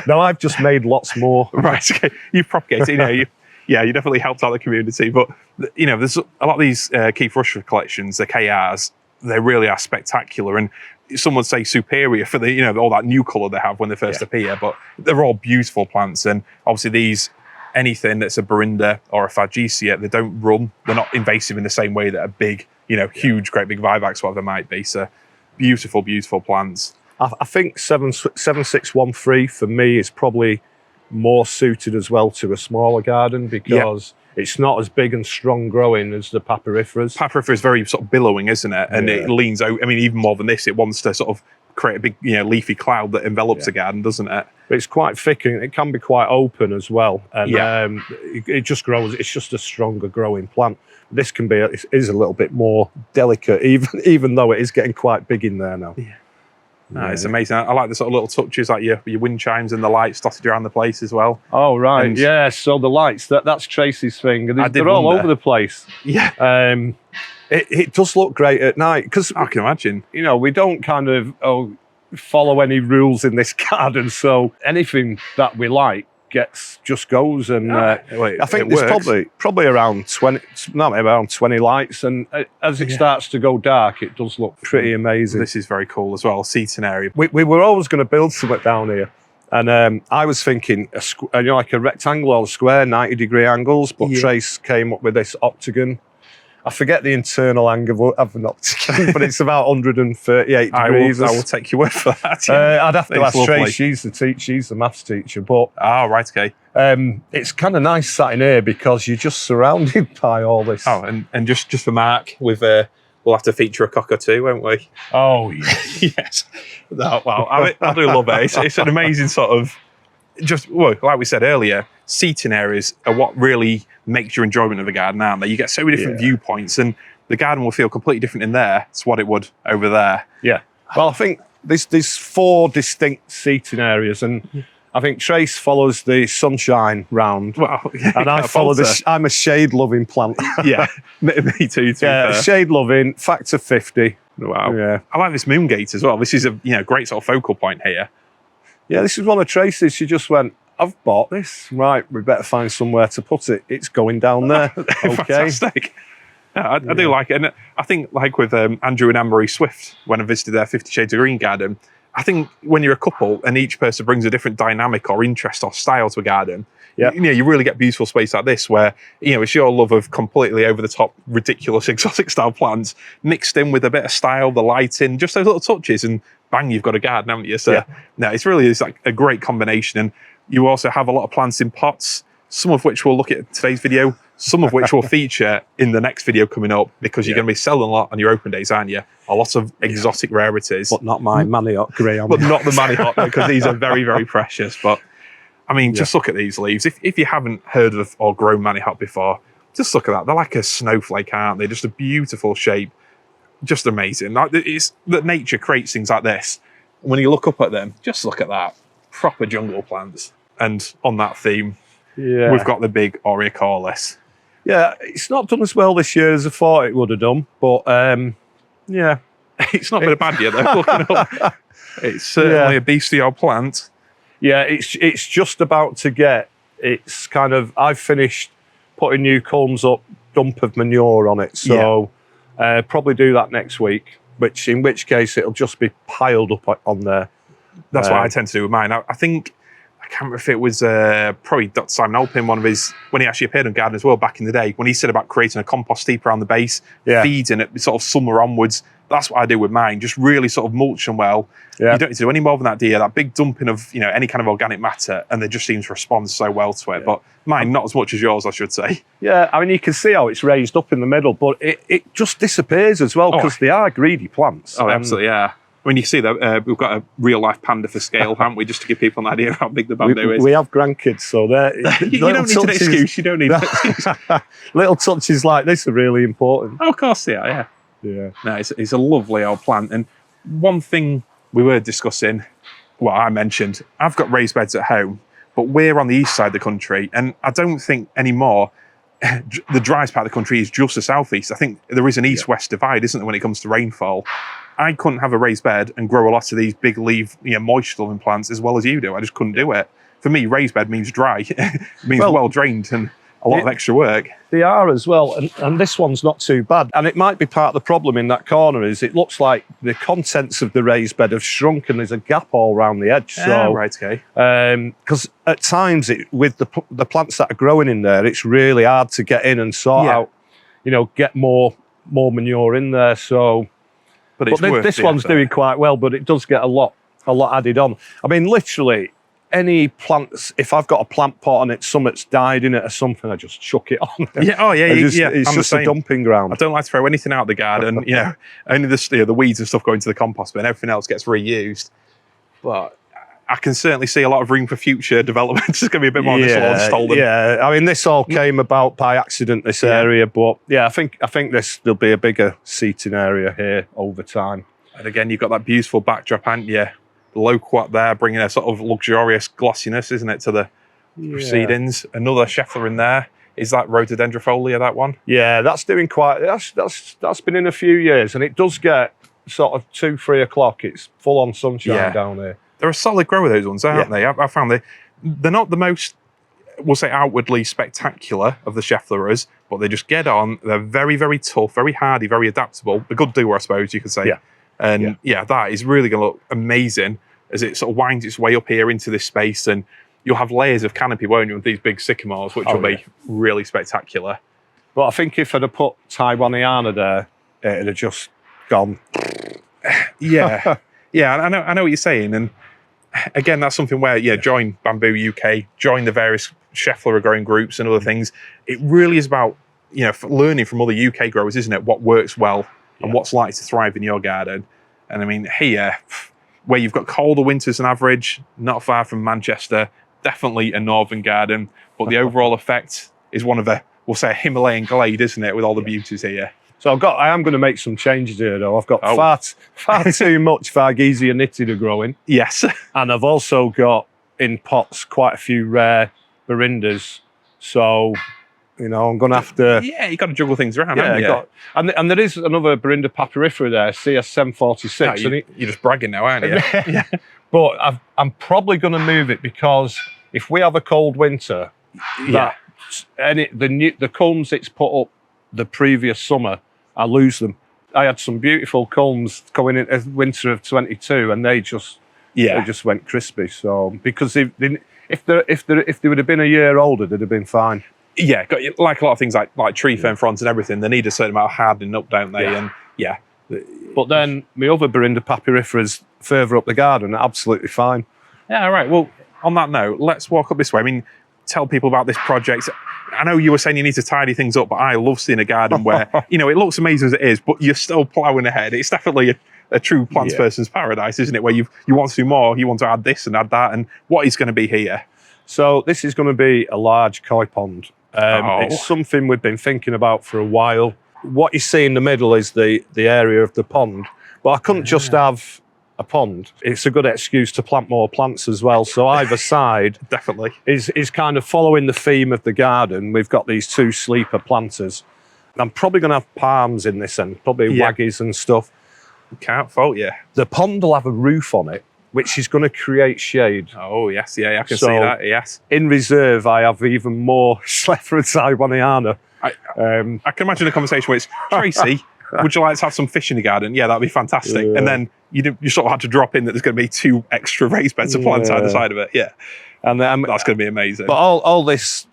No, I've just made lots more. Right, okay. You've propagated, you definitely helped out the community. But, there's a lot of these Keith Rushford collections, the KRs, they really are spectacular. And some would say superior for the, all that new colour they have when they first appear. But they're all beautiful plants. And obviously anything that's a Borinda or a Phyllostachys, they don't run. They're not invasive in the same way that a big, huge, great big vivax, whatever might be. So beautiful, beautiful plants. I think 7613 for me is probably more suited as well to a smaller garden because it's not as big and strong growing as the papyriferas. Papyrifera is very sort of billowing, isn't it? And it leans out. Even more than this, it wants to sort of create a big, leafy cloud that envelops a garden, doesn't it? But it's quite thick and it can be quite open as well. And it just grows. It's just a stronger growing plant. This can be, it is a little bit more delicate, even though it is getting quite big in there now. Yeah. No, it's amazing. I like the sort of little touches, like your wind chimes and the lights dotted around the place as well. Oh, right. So the lights, that's Tracey's thing. They're all over the place. Yeah. It does look great at night because I can imagine. We don't kind of follow any rules in this garden. So anything that we like just goes. And I think there's probably around 20 lights. And as it starts to go dark, it does look pretty amazing. This is very cool as well. Seating area. We were always going to build something down here. And I was thinking, like a rectangle or a square, 90-degree angles. But Trace came up with this octagon. I forget the internal angle of an octagon, but it's about 138 degrees. I will take your word for that. I'd have to ask Trace. She's the maths teacher. But right, okay. It's kind of nice sat in here because you're just surrounded by all this. Oh, and just for Mark, we'll have to feature a cockatoo, won't we? Oh, yeah. Yes. I do love it. It's an amazing sort of, like we said earlier, seating areas are what really makes your enjoyment of a garden, aren't they? You get so many different viewpoints, and the garden will feel completely different in there to what it would over there. Yeah. Well, I think there's 4 distinct seating areas, and I think Trace follows the sunshine round. Well, and I follow I'm a shade-loving plant. Yeah, me too. Shade-loving, factor 50. Wow. Yeah. I like this moon gate as well. This is a great sort of focal point here. Yeah, this is one of Tracy's. She just went, I've bought this. Right, we better find somewhere to put it. It's going down there. Okay. Fantastic. Yeah, I do like it. And I think, like with Andrew and Anne-Marie Swift, when I visited their 50 Shades of Green garden, I think when you're a couple and each person brings a different dynamic or interest or style to a garden, you really get beautiful space like this where, it's your love of completely over-the-top, ridiculous exotic style plants mixed in with a bit of style, the lighting, just those little touches, and bang, you've got a garden, haven't you? So, no, it's like a great combination. And you also have a lot of plants in pots, some of which we'll look at in today's video, some of which will feature in the next video coming up, because you're going to be selling a lot on your open days, aren't you? A lot of exotic rarities. But not my manioc grey. But not the manioc, because these are very, very precious. But, just look at these leaves. If you haven't heard of or grown manioc before, just look at that. They're like a snowflake, aren't they? Just a beautiful shape. Just amazing. It's that nature creates things like this. When you look up at them, just look at that. Proper jungle plants. And on that theme, we've got the big Araliaceae. Yeah, it's not done as well this year as I thought it would have done, but it's not been a bad year though. Looking up, it's certainly a beastly old plant. Yeah, it's just about to get. It's kind of. I've finished putting new culms up, dump of manure on it, so probably do that next week. In which case it'll just be piled up on there. That's what I tend to do with mine. I think. I can't remember if it was probably Dr. Simon Alpin, one of his, when he actually appeared on Garden as well back in the day, when he said about creating a compost heap around the base, feeding it sort of summer onwards. That's what I do with mine, just really sort of mulch them well. Yeah. You don't need to do any more than that, do you? That big dumping of any kind of organic matter, and they just seem to respond so well to it. Yeah. But mine, not as much as yours, I should say. Yeah, you can see how it's raised up in the middle, but it just disappears as well, because they are greedy plants. Oh, absolutely, yeah. When you see that, we've got a real-life panda for scale, haven't we? Just to give people an idea of how big the bamboo is. We have grandkids, so they're... you don't need an excuse. You don't need an excuse. Little touches like this are really important. Oh, of course they are, yeah. Yeah. No, it's a lovely old plant. And one thing we were discussing, well, I mentioned, I've got raised beds at home, but we're on the east side of the country, and I don't think anymore the driest part of the country is just the southeast. I think there is an east-west divide, isn't there, when it comes to rainfall? I couldn't have a raised bed and grow a lot of these big leaf, moisture-loving plants as well as you do. I just couldn't do it. For me, raised bed means dry. It means well drained and a lot of extra work. They are as well, and this one's not too bad. And it might be part of the problem in that corner is it looks like the contents of the raised bed have shrunk and there's a gap all around the edge. So, right, okay. Because at times with the plants that are growing in there, it's really hard to get in and sort out, get more manure in there. So, but this one's doing quite well, but it does get a lot added on. I mean, literally, any plants, if I've got a plant pot and something's died in it or something, I just chuck it on. It's just a dumping ground. I don't like to throw anything out the garden. Only the weeds and stuff go into the compost bin. Everything else gets reused. But I can certainly see a lot of room for future development. There's going to be a bit more on this lawn stolen. Yeah, I mean, this all came about by accident, this area, but I think there'll be a bigger seating area here over time. And again, you've got that beautiful backdrop, haven't you? Loquat there, bringing a sort of luxurious glossiness, isn't it, to the proceedings? Another Schefflera in there. Is that rhododendrofolia, that one? Yeah, that's doing quite. That's been in a few years, and it does get sort of 2-3 o'clock. It's full on sunshine down here. They're a solid grower, those ones, aren't they? I found they're not the most, we'll say, outwardly spectacular of the Scheffleras, but they just get on. They're very, very tough, very hardy, very adaptable. A good doer, I suppose you could say. Yeah. And that is really going to look amazing as it sort of winds its way up here into this space, and you'll have layers of canopy, won't you, with these big sycamores, which will be really spectacular. But I think if I'd have put Taiwaniana there, it'd have just gone. Yeah, I know what you're saying, and again, that's something where join Bamboo UK, join the various Schefflera growing groups and other things. It really is about learning from other UK growers, isn't it? What works well and what's likely to thrive in your garden. And I mean, here, where you've got colder winters than average, not far from Manchester, definitely a northern garden, but the overall effect is one of we'll say, a Himalayan glade, isn't it, with all the beauties here. So I am going to make some changes here, though. I've got far too much Varieties nitida growing. Yes. And I've also got, in pots, quite a few rare Borindas. So, I'm going to have to... Yeah, you've got to juggle things around, haven't you? And there is another Borinda papyrifera there, CS746. No, you're just bragging now, aren't you? Yeah. But I'm probably going to move it because if we have a cold winter, the culms it's put up the previous summer, I lose them. I had some beautiful culms going in winter of 22, and they just went crispy. So because if they would have been a year older, they'd have been fine. Yeah, like a lot of things like tree fern fronds and everything, they need a certain amount of hardening up, don't they? Yeah. And but then my other Borinda papyriferas further up the garden are absolutely fine. Yeah, all right. Well, on that note, let's walk up this way. I mean, tell people about this project. I know you were saying you need to tidy things up, but I love seeing a garden where, it looks amazing as it is, but you're still ploughing ahead. It's definitely a true plants person's paradise, isn't it? Where you want to do more, you want to add this and add that, and what is going to be here? So this is going to be a large koi pond. It's something we've been thinking about for a while. What you see in the middle is the area of the pond, but I couldn't just have a pond. It's a good excuse to plant more plants as well. So either side definitely is kind of following the theme of the garden. We've got these 2 sleeper planters. I'm probably going to have palms in this end, probably waggies and stuff. Can't fault you. The pond will have a roof on it, which is going to create shade. Oh, yes, I can see that, yes. In reserve, I have even more Schefflera Taiwaniana. I can imagine a conversation where it's, Tracey, would you like to have some fish in the garden? Yeah, that'd be fantastic. And then you sort of had to drop in that there's going to be 2 extra raised beds of plants either side of it. Yeah, and that's going to be amazing. But all this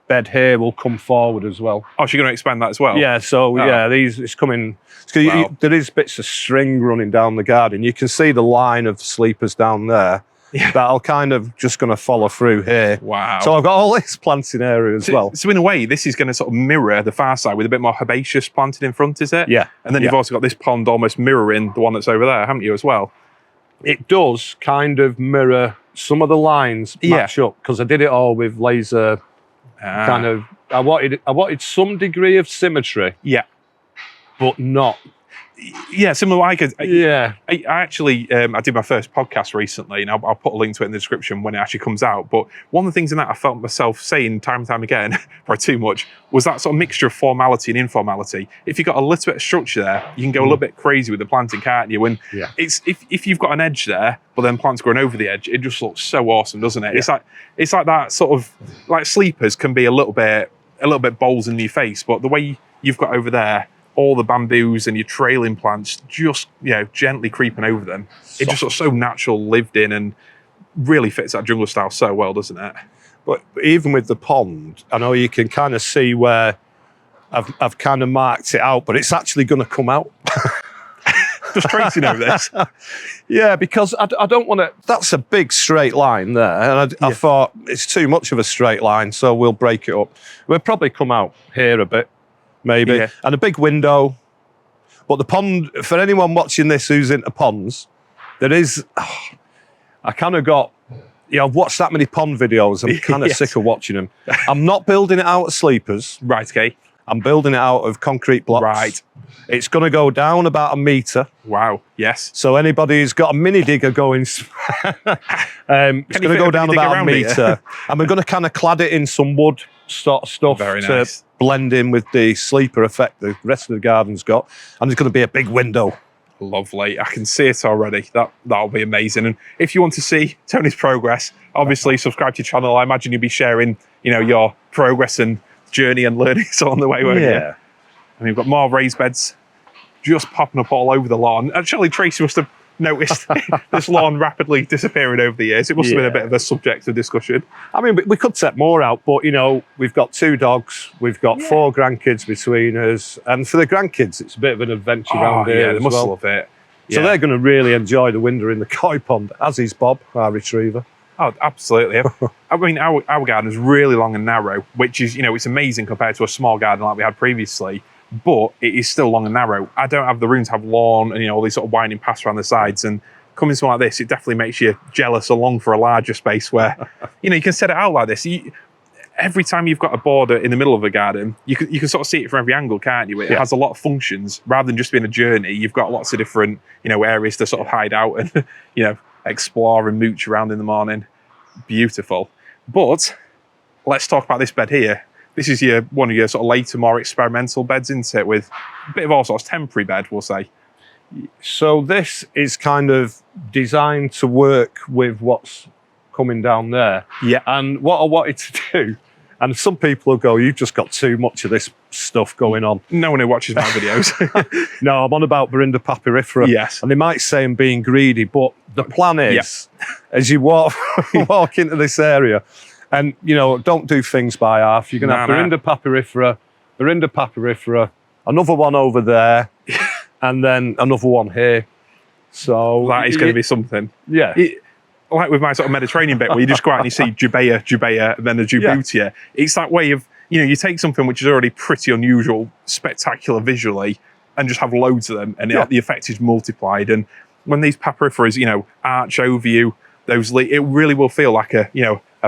bed here will come forward as well. Oh, so you're going to expand that as well? Yeah, so it's coming. There is bits of string running down the garden. You can see the line of sleepers down there. Yeah. That'll kind of just going to follow through here. Wow. So I've got all this planting area as well. So in a way, this is going to sort of mirror the far side with a bit more herbaceous planted in front, is it? Yeah. And then you've also got this pond almost mirroring the one that's over there, haven't you, as well? It does kind of mirror some of the lines match up, because I did it all with laser kind of... I wanted some degree of symmetry. Yeah. but not. Yeah, similar. I Yeah. actually, I did my first podcast recently, and I'll put a link to it in the description when it actually comes out. But one of the things in that I felt myself saying time and time again, probably too much, was that sort of mixture of formality and informality. If you've got a little bit of structure there, you can go a little bit crazy with the planting, can't you? And it's if you've got an edge there, but then plants growing over the edge, it just looks so awesome, doesn't it? Yeah. It's like that sort of, like sleepers can be a little bit balls in your face, but the way you've got over there, all the bamboos and your trailing plants just, gently creeping over them. It just looks so natural, lived in, and really fits that jungle style so well, doesn't it? But even with the pond, I know you can kind of see where I've kind of marked it out, but it's actually going to come out. Does Tracey know this? Yeah, because I don't want to. That's a big straight line there, and I thought it's too much of a straight line, so we'll break it up. We'll probably come out here a bit. Maybe, and a big window. But the pond, for anyone watching this who's into ponds, there is, I kind of got, I've watched that many pond videos, I'm kind of sick of watching them. I'm not building it out of sleepers. Right, okay. I'm building it out of concrete blocks. Right. It's going to go down about 1 metre. Wow, yes. So anybody who's got a mini digger going, it's going to go down about 1 metre. And we're going to kind of clad it in some wood sort of stuff to blend in with the sleeper effect the rest of the garden's got. And there's going to be a big window. Lovely. I can see it already. That'll be amazing. And if you want to see Tony's progress, obviously subscribe to your channel. I imagine you'll be sharing, your progress and journey and learnings on the way, won't you? And we've got more raised beds just popping up all over the lawn. Actually, Tracey must have noticed this lawn rapidly disappearing over the years. It must have been a bit of a subject of discussion. I mean, we could set more out, but we've got 2 dogs, we've got 4 grandkids between us, and for the grandkids, it's a bit of an adventure around here. Yeah, they must love it. So they're going to really enjoy the winter in the koi pond, as is Bob, our retriever. Oh, absolutely. I mean, our garden is really long and narrow, which is, it's amazing compared to a small garden like we had previously, but it is still long and narrow. I don't have the room to have lawn and, all these sort of winding paths around the sides. And coming to something like this, it definitely makes you jealous or long for a larger space where, you can set it out like this. Every time you've got a border in the middle of a garden, you can sort of see it from every angle, can't you? It has a lot of functions. Rather than just being a journey, you've got lots of different, areas to sort of hide out and, explore and mooch around in the morning. Beautiful. But let's talk about this bed here. This is one of your sort of later, more experimental beds, isn't it? With a bit of all sorts, temporary bed, we'll say. So this is kind of designed to work with what's coming down there. Yeah. And what I wanted to do, and some people will go, you've just got too much of this stuff going on. No one who watches my videos. No, I'm on about Borinda papyrifera. Yes. And they might say I'm being greedy, but the plan is, as you walk into this area, and, don't do things by half. You're going to have Borinda papyrifera, another one over there, and then another one here. So that is going to be something. Yeah. Like with my sort of Mediterranean bit, where you just go out and you see Jubea, and then a Jubutia. It's that way of, you take something which is already pretty unusual, spectacular visually, and just have loads of them, and the effect is multiplied. And when these papyriferas, arch over you, it really will feel like a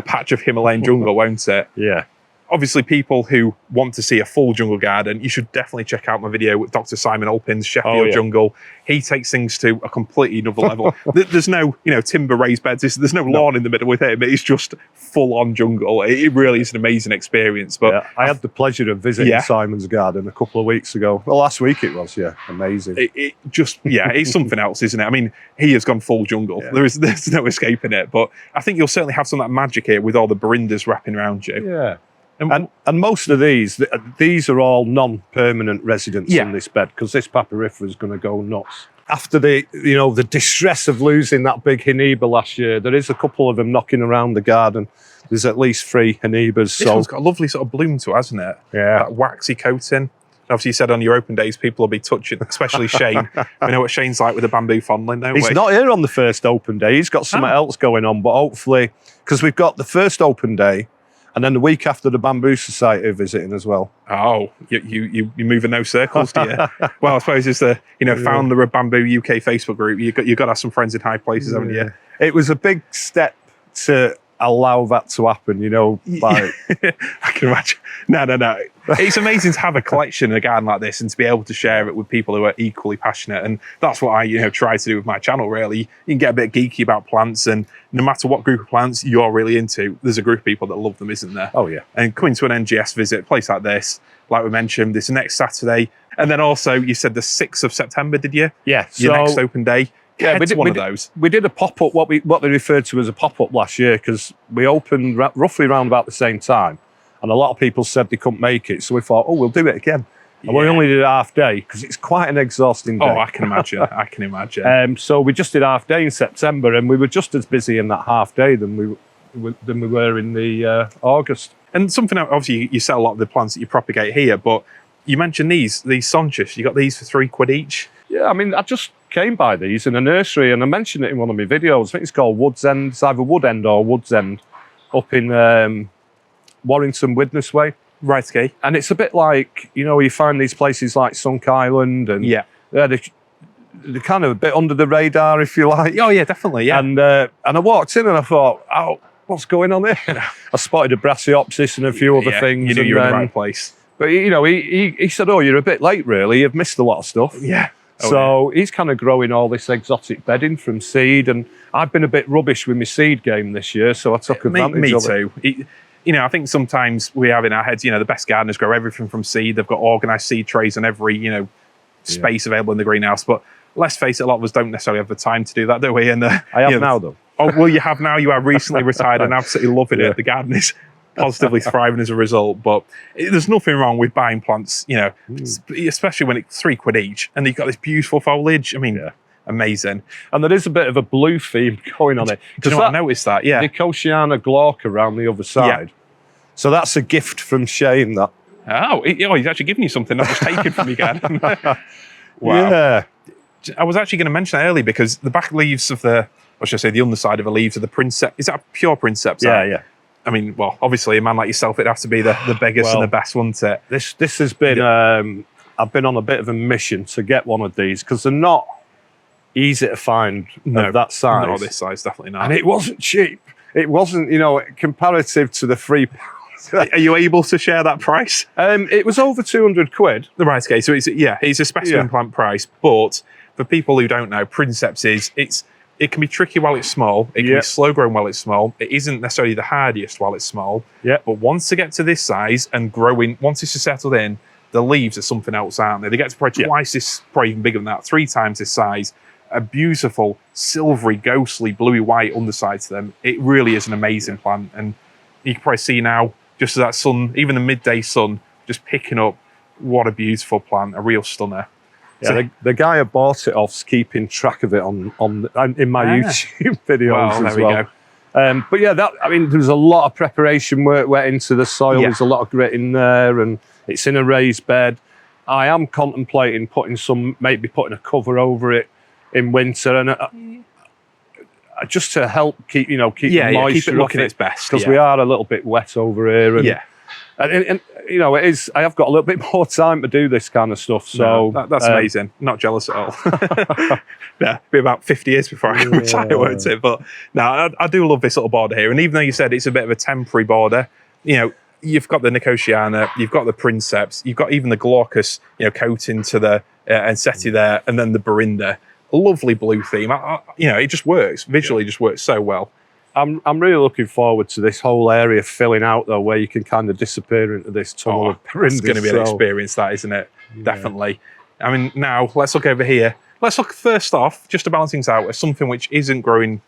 patch of Himalayan jungle, won't it? Yeah. Obviously, people who want to see a full jungle garden, you should definitely check out my video with Dr. Simon Alpin's Sheffield Jungle. He takes things to a completely another level. There's no, timber raised beds. There's no lawn in the middle with him. It's just full on jungle. It really is an amazing experience. But I had the pleasure of visiting Simon's garden a couple of weeks ago. Well, last week it was, amazing. It's something else, isn't it? I mean, he has gone full jungle. Yeah. There's no escaping it. But I think you'll certainly have some of that magic here with all the Borindas wrapping around you. Yeah. And most of these are all non-permanent residents in this bed, because this papyrifera is going to go nuts. After the distress of losing that big Heniba last year, there is a couple of them knocking around the garden. There's at least 3 Henibas. This one's got a lovely sort of bloom to it, hasn't it? Yeah. That waxy coating. Obviously, you said on your open days, people will be touching, especially Shane. We know what Shane's like with the bamboo fondling, don't we? He's not here on the first open day. He's got something else going on, but hopefully, because we've got the first open day, and then the week after, the Bamboo Society are visiting as well. Oh, you move in no circles, do you? Well, I suppose as the founder of Bamboo UK Facebook group, you've got to have some friends in high places, haven't you? It was a big step to allow that to happen, you know. Like, I can imagine. No. It's amazing to have a collection in a garden like this and to be able to share it with people who are equally passionate. And that's what I, try to do with my channel, really. You can get a bit geeky about plants, and no matter what group of plants you're really into, there's a group of people that love them, isn't there? Oh, yeah. And coming to an NGS visit, a place like this, like we mentioned, this next Saturday. And then also, you said the 6th of September, did you? Yeah. Your next open day. Yeah, we did one of those. We did a pop-up, what they referred to as a pop-up last year, because we opened roughly around about the same time, and a lot of people said they couldn't make it, so we thought, we'll do it again. And we only did a half day, because it's quite an exhausting day. Oh, I can imagine. So we just did half day in September, and we were just as busy in that half day than we were in the August. And something else, obviously, you sell a lot of the plants that you propagate here, but you mentioned these Sonchus. You got these for £3 each. Yeah, I mean, I just came by these in a nursery, and I mentioned it in one of my videos. I think it's called Woods End. It's either Wood End or Woods End, up in Warrington, Widnes Way. Right, okay. And it's a bit like, you find these places like Sunk Island, and they're kind of a bit under the radar, if you like. Oh, yeah, definitely, yeah. And I walked in and I thought, what's going on here? I spotted a Brassioopsis and a few other things. You knew you were in the right place. But, he said, you're a bit late, really. You've missed a lot of stuff. Yeah. He's kind of growing all this exotic bedding from seed, and I've been a bit rubbish with my seed game this year, so I took advantage of it. Me too. I think sometimes we have in our heads, the best gardeners grow everything from seed. They've got organised seed trays on every, space available in the greenhouse. But let's face it, a lot of us don't necessarily have the time to do that, do we? And I have now, though. Oh, well, you have now. You are recently retired and absolutely loving it. The garden is positively thriving as a result. But there's nothing wrong with buying plants, especially when it's £3 each, and you've got this beautiful foliage. I mean, amazing. And there is a bit of a blue theme going on it. Do you know what I noticed that? Yeah. Nicotiana glauca around the other side. Yeah. So that's a gift from Shane, that. Oh, he's actually giving you something, not just taken from your garden. Wow. Yeah. I was actually going to mention that earlier, because the back leaves of the underside of the leaves of the Princeps, is that a pure Princeps? Yeah. I mean, well, obviously a man like yourself, it'd have to be the biggest and the best, wouldn't it? This has been, I've been on a bit of a mission to get one of these, because they're not easy to find of that size. No, this size, definitely not. And it wasn't cheap. It wasn't, comparative to the £3. Are you able to share that price? It was over £200. Right, okay, so it's a specimen plant price, but for people who don't know, Princeps it can be tricky while it's small. It can be slow growing while it's small. It isn't necessarily the hardiest while it's small. Yeah. But once they get to this size and growing, once it's settled in, the leaves are something else, aren't they? They get to probably twice this, probably even bigger than that, 3 times this size. A beautiful, silvery, ghostly, bluey white underside to them. It really is an amazing plant. And you can probably see now, just as that sun, even the midday sun, just picking up, what a beautiful plant, a real stunner. Yeah, so, the guy I bought it off's keeping track of it in my YouTube videos as well. But there's a lot of preparation work went into the soil. There's a lot of grit in there, and it's in a raised bed. I am contemplating maybe putting a cover over it in winter, and just to help keep the moisture keep it looking its best, because we are a little bit wet over here. And, and it is. I have got a little bit more time to do this kind of stuff. So that's amazing. Not jealous at all. Yeah, be about 50 years before I retire, won't it? But no, I do love this little border here. And even though you said it's a bit of a temporary border, you've got the Nicotiana, you've got the Princeps, you've got even the Glaucus, coating to the Enseti there, and then the Borinda. A lovely blue theme. It just works visually. Just works so well. I'm really looking forward to this whole area filling out, though, where you can kind of disappear into this tunnel of Borindas. It's going to be an experience, that, isn't it? Yeah. Definitely. I mean, now let's look over here. Let's look first off, just to balance things out, at something which isn't growing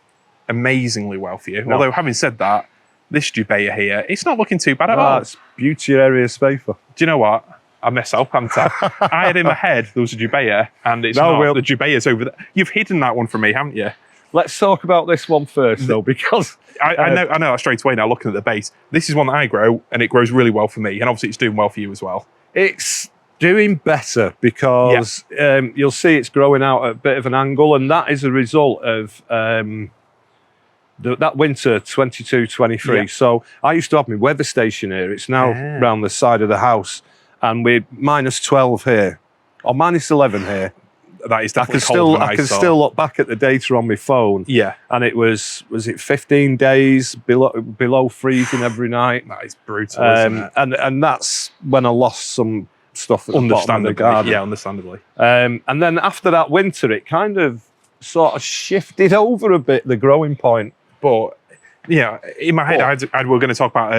amazingly well for you. No. Although, having said that, this Jubea here, it's not looking too bad at all. It's beauty Araliaceae. Do you know what? I messed up, haven't I? I had in my head there was a Jubea, and it's not. The Jubea's over there. You've hidden that one from me, haven't you? Let's talk about this one first, though, because I know that straight away now, looking at the base. This is one that I grow, and it grows really well for me, and obviously it's doing well for you as well. It's doing better because you'll see it's growing out at a bit of an angle, and that is a result of that winter 22-23. Yeah. So I used to have my weather station here. It's now round the side of the house, and we're -12 here, or -11 here. that is definitely cold. I can still look back at the data on my phone. Yeah. And it was it 15 days below freezing every night? That is brutal, isn't it? And that's when I lost some stuff at the bottom of the garden. Yeah, understandably. And then after that winter, it kind of sort of shifted over a bit, the growing point. But, yeah, in my head, we're going to talk about,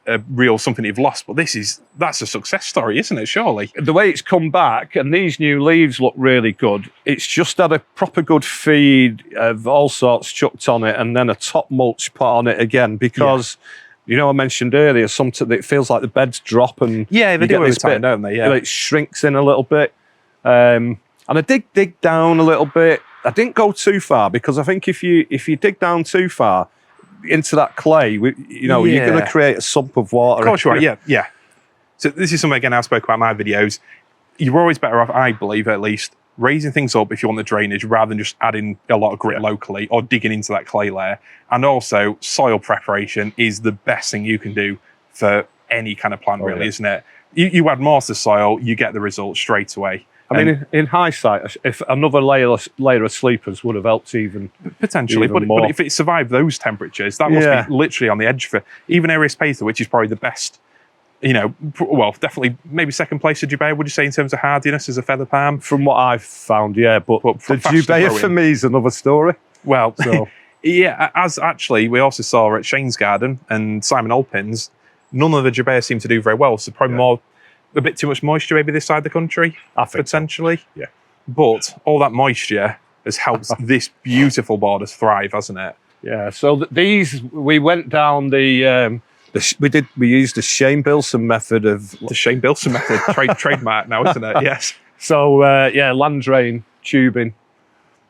a real something you've lost, but that's a success story, isn't it, surely? The way it's come back, and these new leaves look really good, it's just had a proper good feed of all sorts chucked on it, and then a top mulch put on it again, because, I mentioned earlier, it feels like the beds drop, and they do over time, don't they? Yeah. It shrinks in a little bit. And I did dig down a little bit. I didn't go too far, because I think if you dig down too far into that clay, you're going to create a sump of water. Of course you are, yeah. So this is something, again, I spoke about in my videos. You're always better off, I believe at least, raising things up if you want the drainage, rather than just adding a lot of grit locally or digging into that clay layer. And also, soil preparation is the best thing you can do for any kind of plant, isn't it? You add more to the soil, you get the result straight away. I mean, in hindsight, if another layer of sleepers would have helped even potentially, even but if it survived those temperatures, that must be literally on the edge for even Araliaceae, which is probably the best. Definitely maybe second place to Jubea, would you say, in terms of hardiness as a feather palm? From what I've found, yeah. But the Jubea for me is another story. Well, so as actually we also saw at Shane's garden and Simon Alpin's, none of the Jubea seem to do very well. So probably a bit too much moisture maybe this side of the country, I think, potentially. Yeah. But all that moisture has helped this beautiful border thrive, hasn't it? Yeah. So these, we went down we used the Shane Bilson method of... The Shane Bilson method, trademark now, isn't it? Yes. So, land drain, tubing.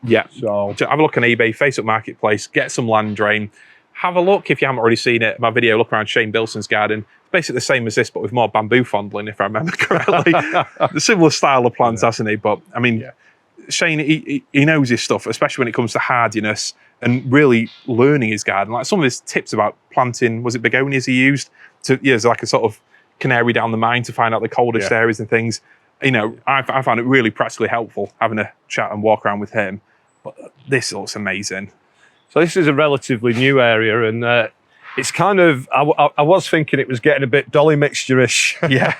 Yeah. So have a look on eBay, Facebook Marketplace, get some land drain. Have a look, if you haven't already seen it, my video, look around Shane Bilson's garden. Basically the same as this, but with more bamboo fondling, if I remember correctly. The similar style of plants, hasn't he? But, I mean, Shane, he knows his stuff, especially when it comes to hardiness and really learning his garden. Like some of his tips about planting, was it begonias he used? As like a sort of canary down the mine to find out the coldest areas and things. I found it really practically helpful having a chat and walk around with him. But this looks amazing. So this is a relatively new area, and it's kind of, I was thinking it was getting a bit dolly mixture-ish. Yeah.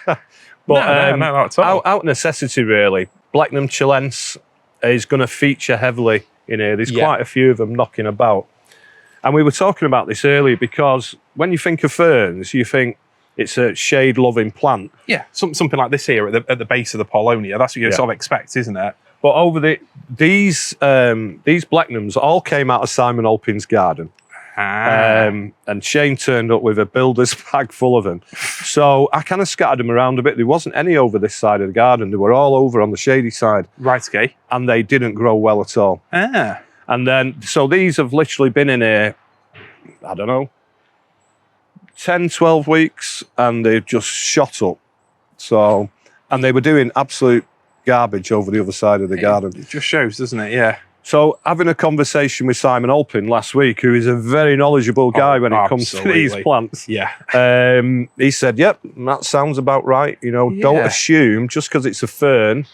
But no, not at all. Out of necessity, really. Blechnum chilense is going to feature heavily in here. There's quite a few of them knocking about. And we were talking about this earlier, because when you think of ferns, you think it's a shade-loving plant. Yeah, something like this here at the base of the Paulownia. That's what you sort of expect, isn't it? But these Blechnums all came out of Simon Alpin's garden. And Shane turned up with a builder's bag full of them. So I kind of scattered them around a bit. There wasn't any over this side of the garden. They were all over on the shady side. Right, okay. And they didn't grow well at all. And then, so these have literally been in here, I don't know, 10, 12 weeks, and they've just shot up. So, and they were doing absolute garbage over the other side of the garden. It just shows, doesn't it? Yeah. So having a conversation with Simon Alpin last week, who is a very knowledgeable guy when it comes to these plants. Yeah. He said, yep, that sounds about right. Don't assume just because it's a fern,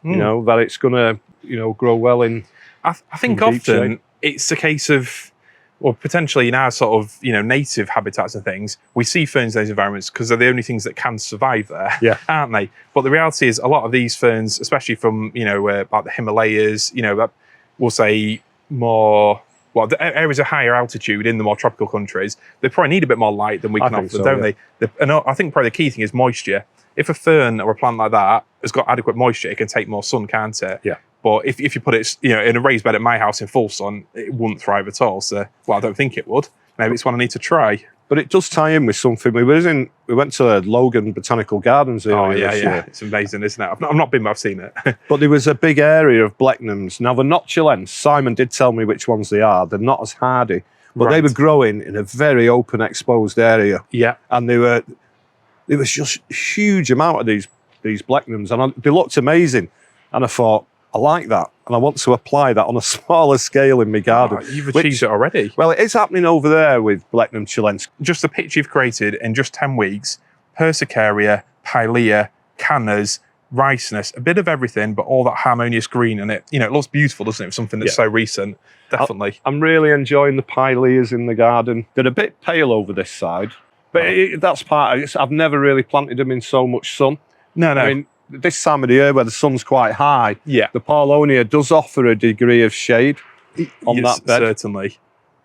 that it's going to, grow well in. I think often it's a case of, or potentially in our sort of, native habitats and things, we see ferns in those environments because they're the only things that can survive there, aren't they? But the reality is a lot of these ferns, especially from, like the Himalayas, we'll say more, the areas of higher altitude in the more tropical countries, they probably need a bit more light than we can offer, don't they? And I think probably the key thing is moisture. If a fern or a plant like that has got adequate moisture, it can take more sun, can't it? Yeah. But if you put it, in a raised bed at my house in full sun, it wouldn't thrive at all. So, I don't think it would. Maybe it's one I need to try. But it does tie in with something. We went to Logan Botanical Gardens earlier this year. It's amazing, isn't it? I've not been, but I've seen it. But there was a big area of Blechnums. Now, they're not chilense. Simon did tell me which ones they are. They're not as hardy. But they were growing in a very open, exposed area. Yeah. And there was just a huge amount of these Blechnums. And they looked amazing. And I thought, I like that, and I want to apply that on a smaller scale in my garden. Oh, you've achieved it already. Well, it is happening over there with Blechnum chilense. Just the pitch you've created in just 10 weeks, Persicaria, Pilea, Cannas, riciness, a bit of everything, but all that harmonious green. And it, it looks beautiful, doesn't it? For something that's so recent. Definitely. I'm really enjoying the pilea in the garden. They're a bit pale over this side, but that's part of it. I've never really planted them in so much sun. No. I mean, this time of the year where the sun's quite high, the Paulownia does offer a degree of shade on that bed. Certainly.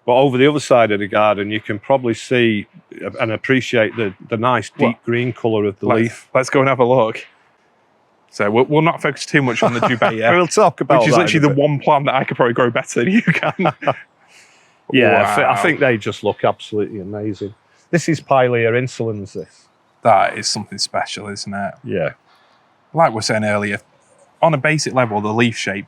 But over the other side of the garden, you can probably see and appreciate the nice deep green colour of the leaf. Let's go and have a look. So we'll not focus too much on the Jubaea. We'll talk about which is that literally the one plant that I could probably grow better than you can. I think they just look absolutely amazing. This is Pilea insolens, this. That is something special, isn't it? Yeah. Like we were saying earlier, on a basic level, the leaf shape,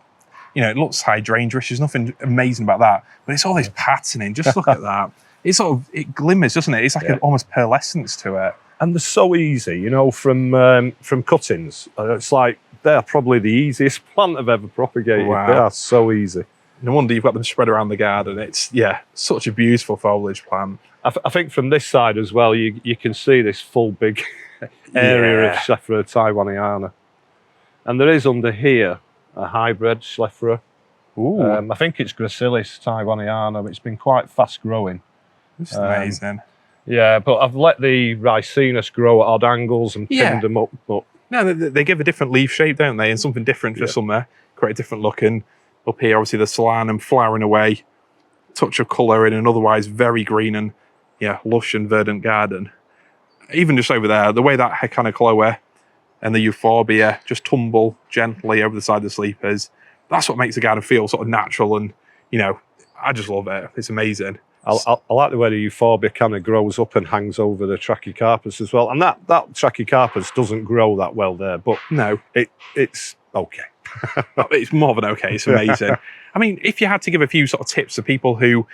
it looks hydrangea-ish. There's nothing amazing about that. But it's all this patterning. Just look at that. It glimmers, doesn't it? It's like an almost pearlescence to it. And they're so easy, from cuttings. It's like they're probably the easiest plant I've ever propagated. Wow. They are so easy. No wonder you've got them spread around the garden. It's, such a beautiful foliage plant. I think from this side as well, you can see this full big area of Schefflera taiwaniana. And there is under here a hybrid Schefflera. I think it's Gracilis taiwaniana. It's been quite fast growing. It's amazing. Yeah, but I've let the Ricinus grow at odd angles and pinned them up. But no, they give a different leaf shape, don't they? And something different for summer. Create a different look. And up here, obviously, the solanum flowering away. Touch of colour in an otherwise very green and, lush and verdant garden. Even just over there, the way that Hecanocloa and the Euphorbia just tumble gently over the side of the sleepers, that's what makes the garden feel sort of natural. And, I just love it. It's amazing. I like the way the Euphorbia kind of grows up and hangs over the Trachycarpus as well. And that Trachycarpus doesn't grow that well there, but no, it's okay. It's more than okay. It's amazing. I mean, if you had to give a few sort of tips to people who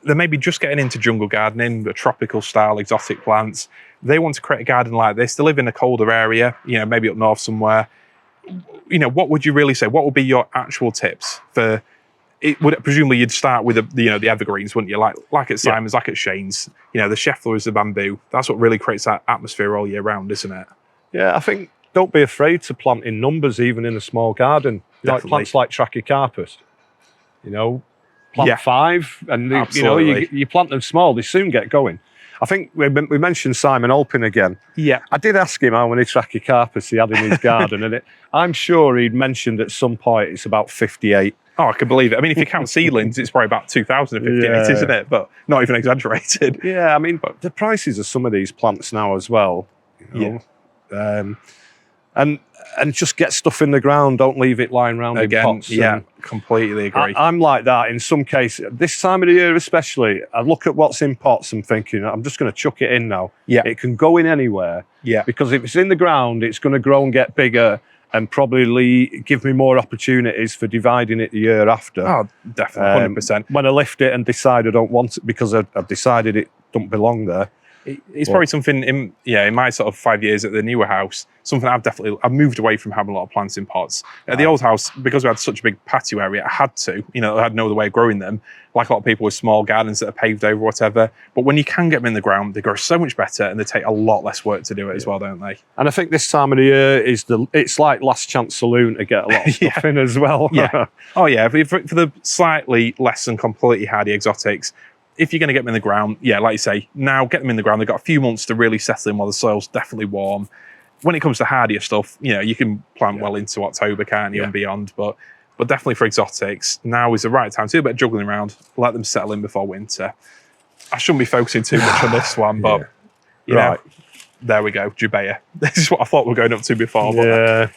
they're maybe just getting into jungle gardening, the tropical style exotic plants, they want to create a garden like this. They live in a colder area, maybe up north somewhere. What would you really say? What would be your actual tips for? Presumably you'd start with the evergreens, wouldn't you? Like at Simon's, like at Shane's. The Scheffleras, the bamboo. That's what really creates that atmosphere all year round, isn't it? Yeah, I think don't be afraid to plant in numbers, even in a small garden. Like plants like Trachycarpus. Plant 5, and you plant them small, they soon get going. I think we mentioned Simon Alpin again. Yeah. I did ask him how many Trachycarpus he had in his garden, and I'm sure he'd mentioned at some point it's about 58. Oh, I can believe it. I mean, if you count seedlings, it's probably about 2,058, isn't it? But not even exaggerated. Yeah, I mean, but the prices of some of these plants now as well. And just get stuff in the ground. Don't leave it lying around in pots. Yeah, completely agree. I'm like that in some cases. This time of the year especially, I look at what's in pots and thinking, I'm just going to chuck it in now. Yeah. It can go in anywhere. Yeah. Because if it's in the ground, it's going to grow and get bigger and probably give me more opportunities for dividing it the year after. Oh, definitely, 100%. When I lift it and decide I don't want it because I've decided it don't belong there. It's probably something in my sort of 5 years at the newer house, something I've moved away from having a lot of plants in pots. At the old house, because we had such a big patio area, I had to, I had no other way of growing them, like a lot of people with small gardens that are paved over or whatever. But when you can get them in the ground, they grow so much better and they take a lot less work to do it as well, don't they? And I think this time of the year it's like last chance saloon to get a lot of stuff in as well. Yeah. Oh yeah, for the slightly less than completely hardy exotics, if you're going to get them in the ground, like you say, now get them in the ground. They've got a few months to really settle in while the soil's definitely warm. When it comes to hardier stuff, you can plant well into October, can't you, and beyond. But definitely for exotics, now is the right time to do a bit of juggling around, let them settle in before winter. I shouldn't be focusing too much on this one, but you know, there we go, Jubaea. This is what I thought we were going up to before. But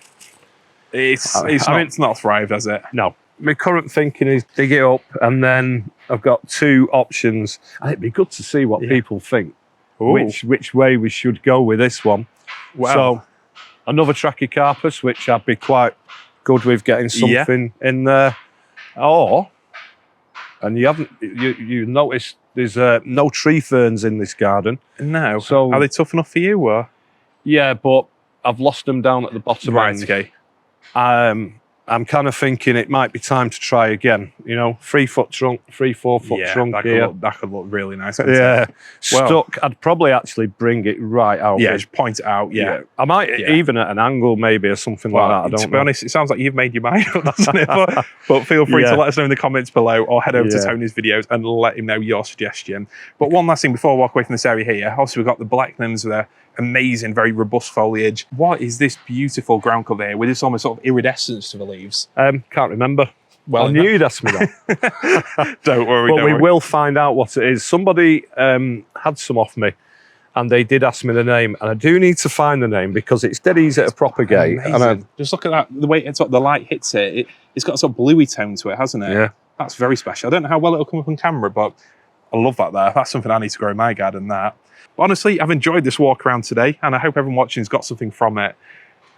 it's not thrived, has it? No. My current thinking is dig it up, and then I've got 2 options. And it'd be good to see what people think, which way we should go with this one. Wow. So another Trachycarpus, which I'd be quite good with getting something in there. And you noticed there's no tree ferns in this garden. No. So are they tough enough for you, or? Yeah, but I've lost them down at the bottom end. Okay. I'm kind of thinking it might be time to try again. You know, 3 foot trunk, 4 foot trunk here. That could look really nice. Yeah, Well, stuck. I'd probably actually bring it right out. Yeah, just point it out. Yeah. I might even at an angle maybe or something like that. I don't know. To be honest, it sounds like you've made your mind up, doesn't it? But feel free to let us know in the comments below, or head over to Tony's videos and let him know your suggestion. But one last thing before I walk away from this area here, obviously we've got the Blacknums with their amazing, very robust foliage. What is this beautiful ground cover here with this almost sort of iridescence to the leaves? Can't remember. Well, I knew you'd ask me that. Don't worry. But we will find out what it is. Somebody had some off me, and they did ask me the name, and I do need to find the name because it's dead easy to propagate. And just look at that, the way the light hits it. It's got a sort of bluey tone to it, hasn't it? Yeah. That's very special. I don't know how well it'll come up on camera, but I love that there. That's something I need to grow in my garden, that. But honestly, I've enjoyed this walk around today, and I hope everyone watching has got something from it.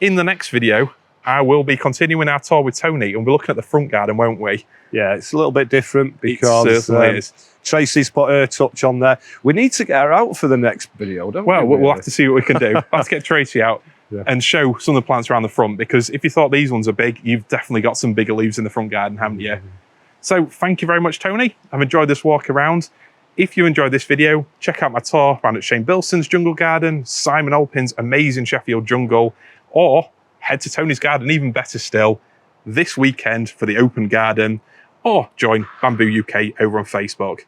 In the next video, I will be continuing our tour with Tony, and we're looking at the front garden, won't we? Yeah, it's a little bit different because it certainly is. Tracey's put her touch on there. We need to get her out for the next video, don't we? Well, we'll have to see what we can do. Let's get Tracey out and show some of the plants around the front, because if you thought these ones are big, you've definitely got some bigger leaves in the front garden, haven't you? So thank you very much, Tony. I've enjoyed this walk around. If you enjoyed this video, check out my tour around at Shane Bilson's jungle garden, Simon Alpin's amazing Sheffield jungle, or head to Tony's garden, even better still, this weekend for the open garden, or join Bamboo UK over on Facebook.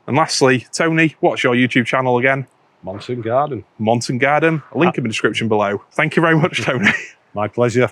And lastly, Tony, what's your YouTube channel again? Monton Garden. Monton Garden. A link in the description below. Thank you very much, Tony. My pleasure.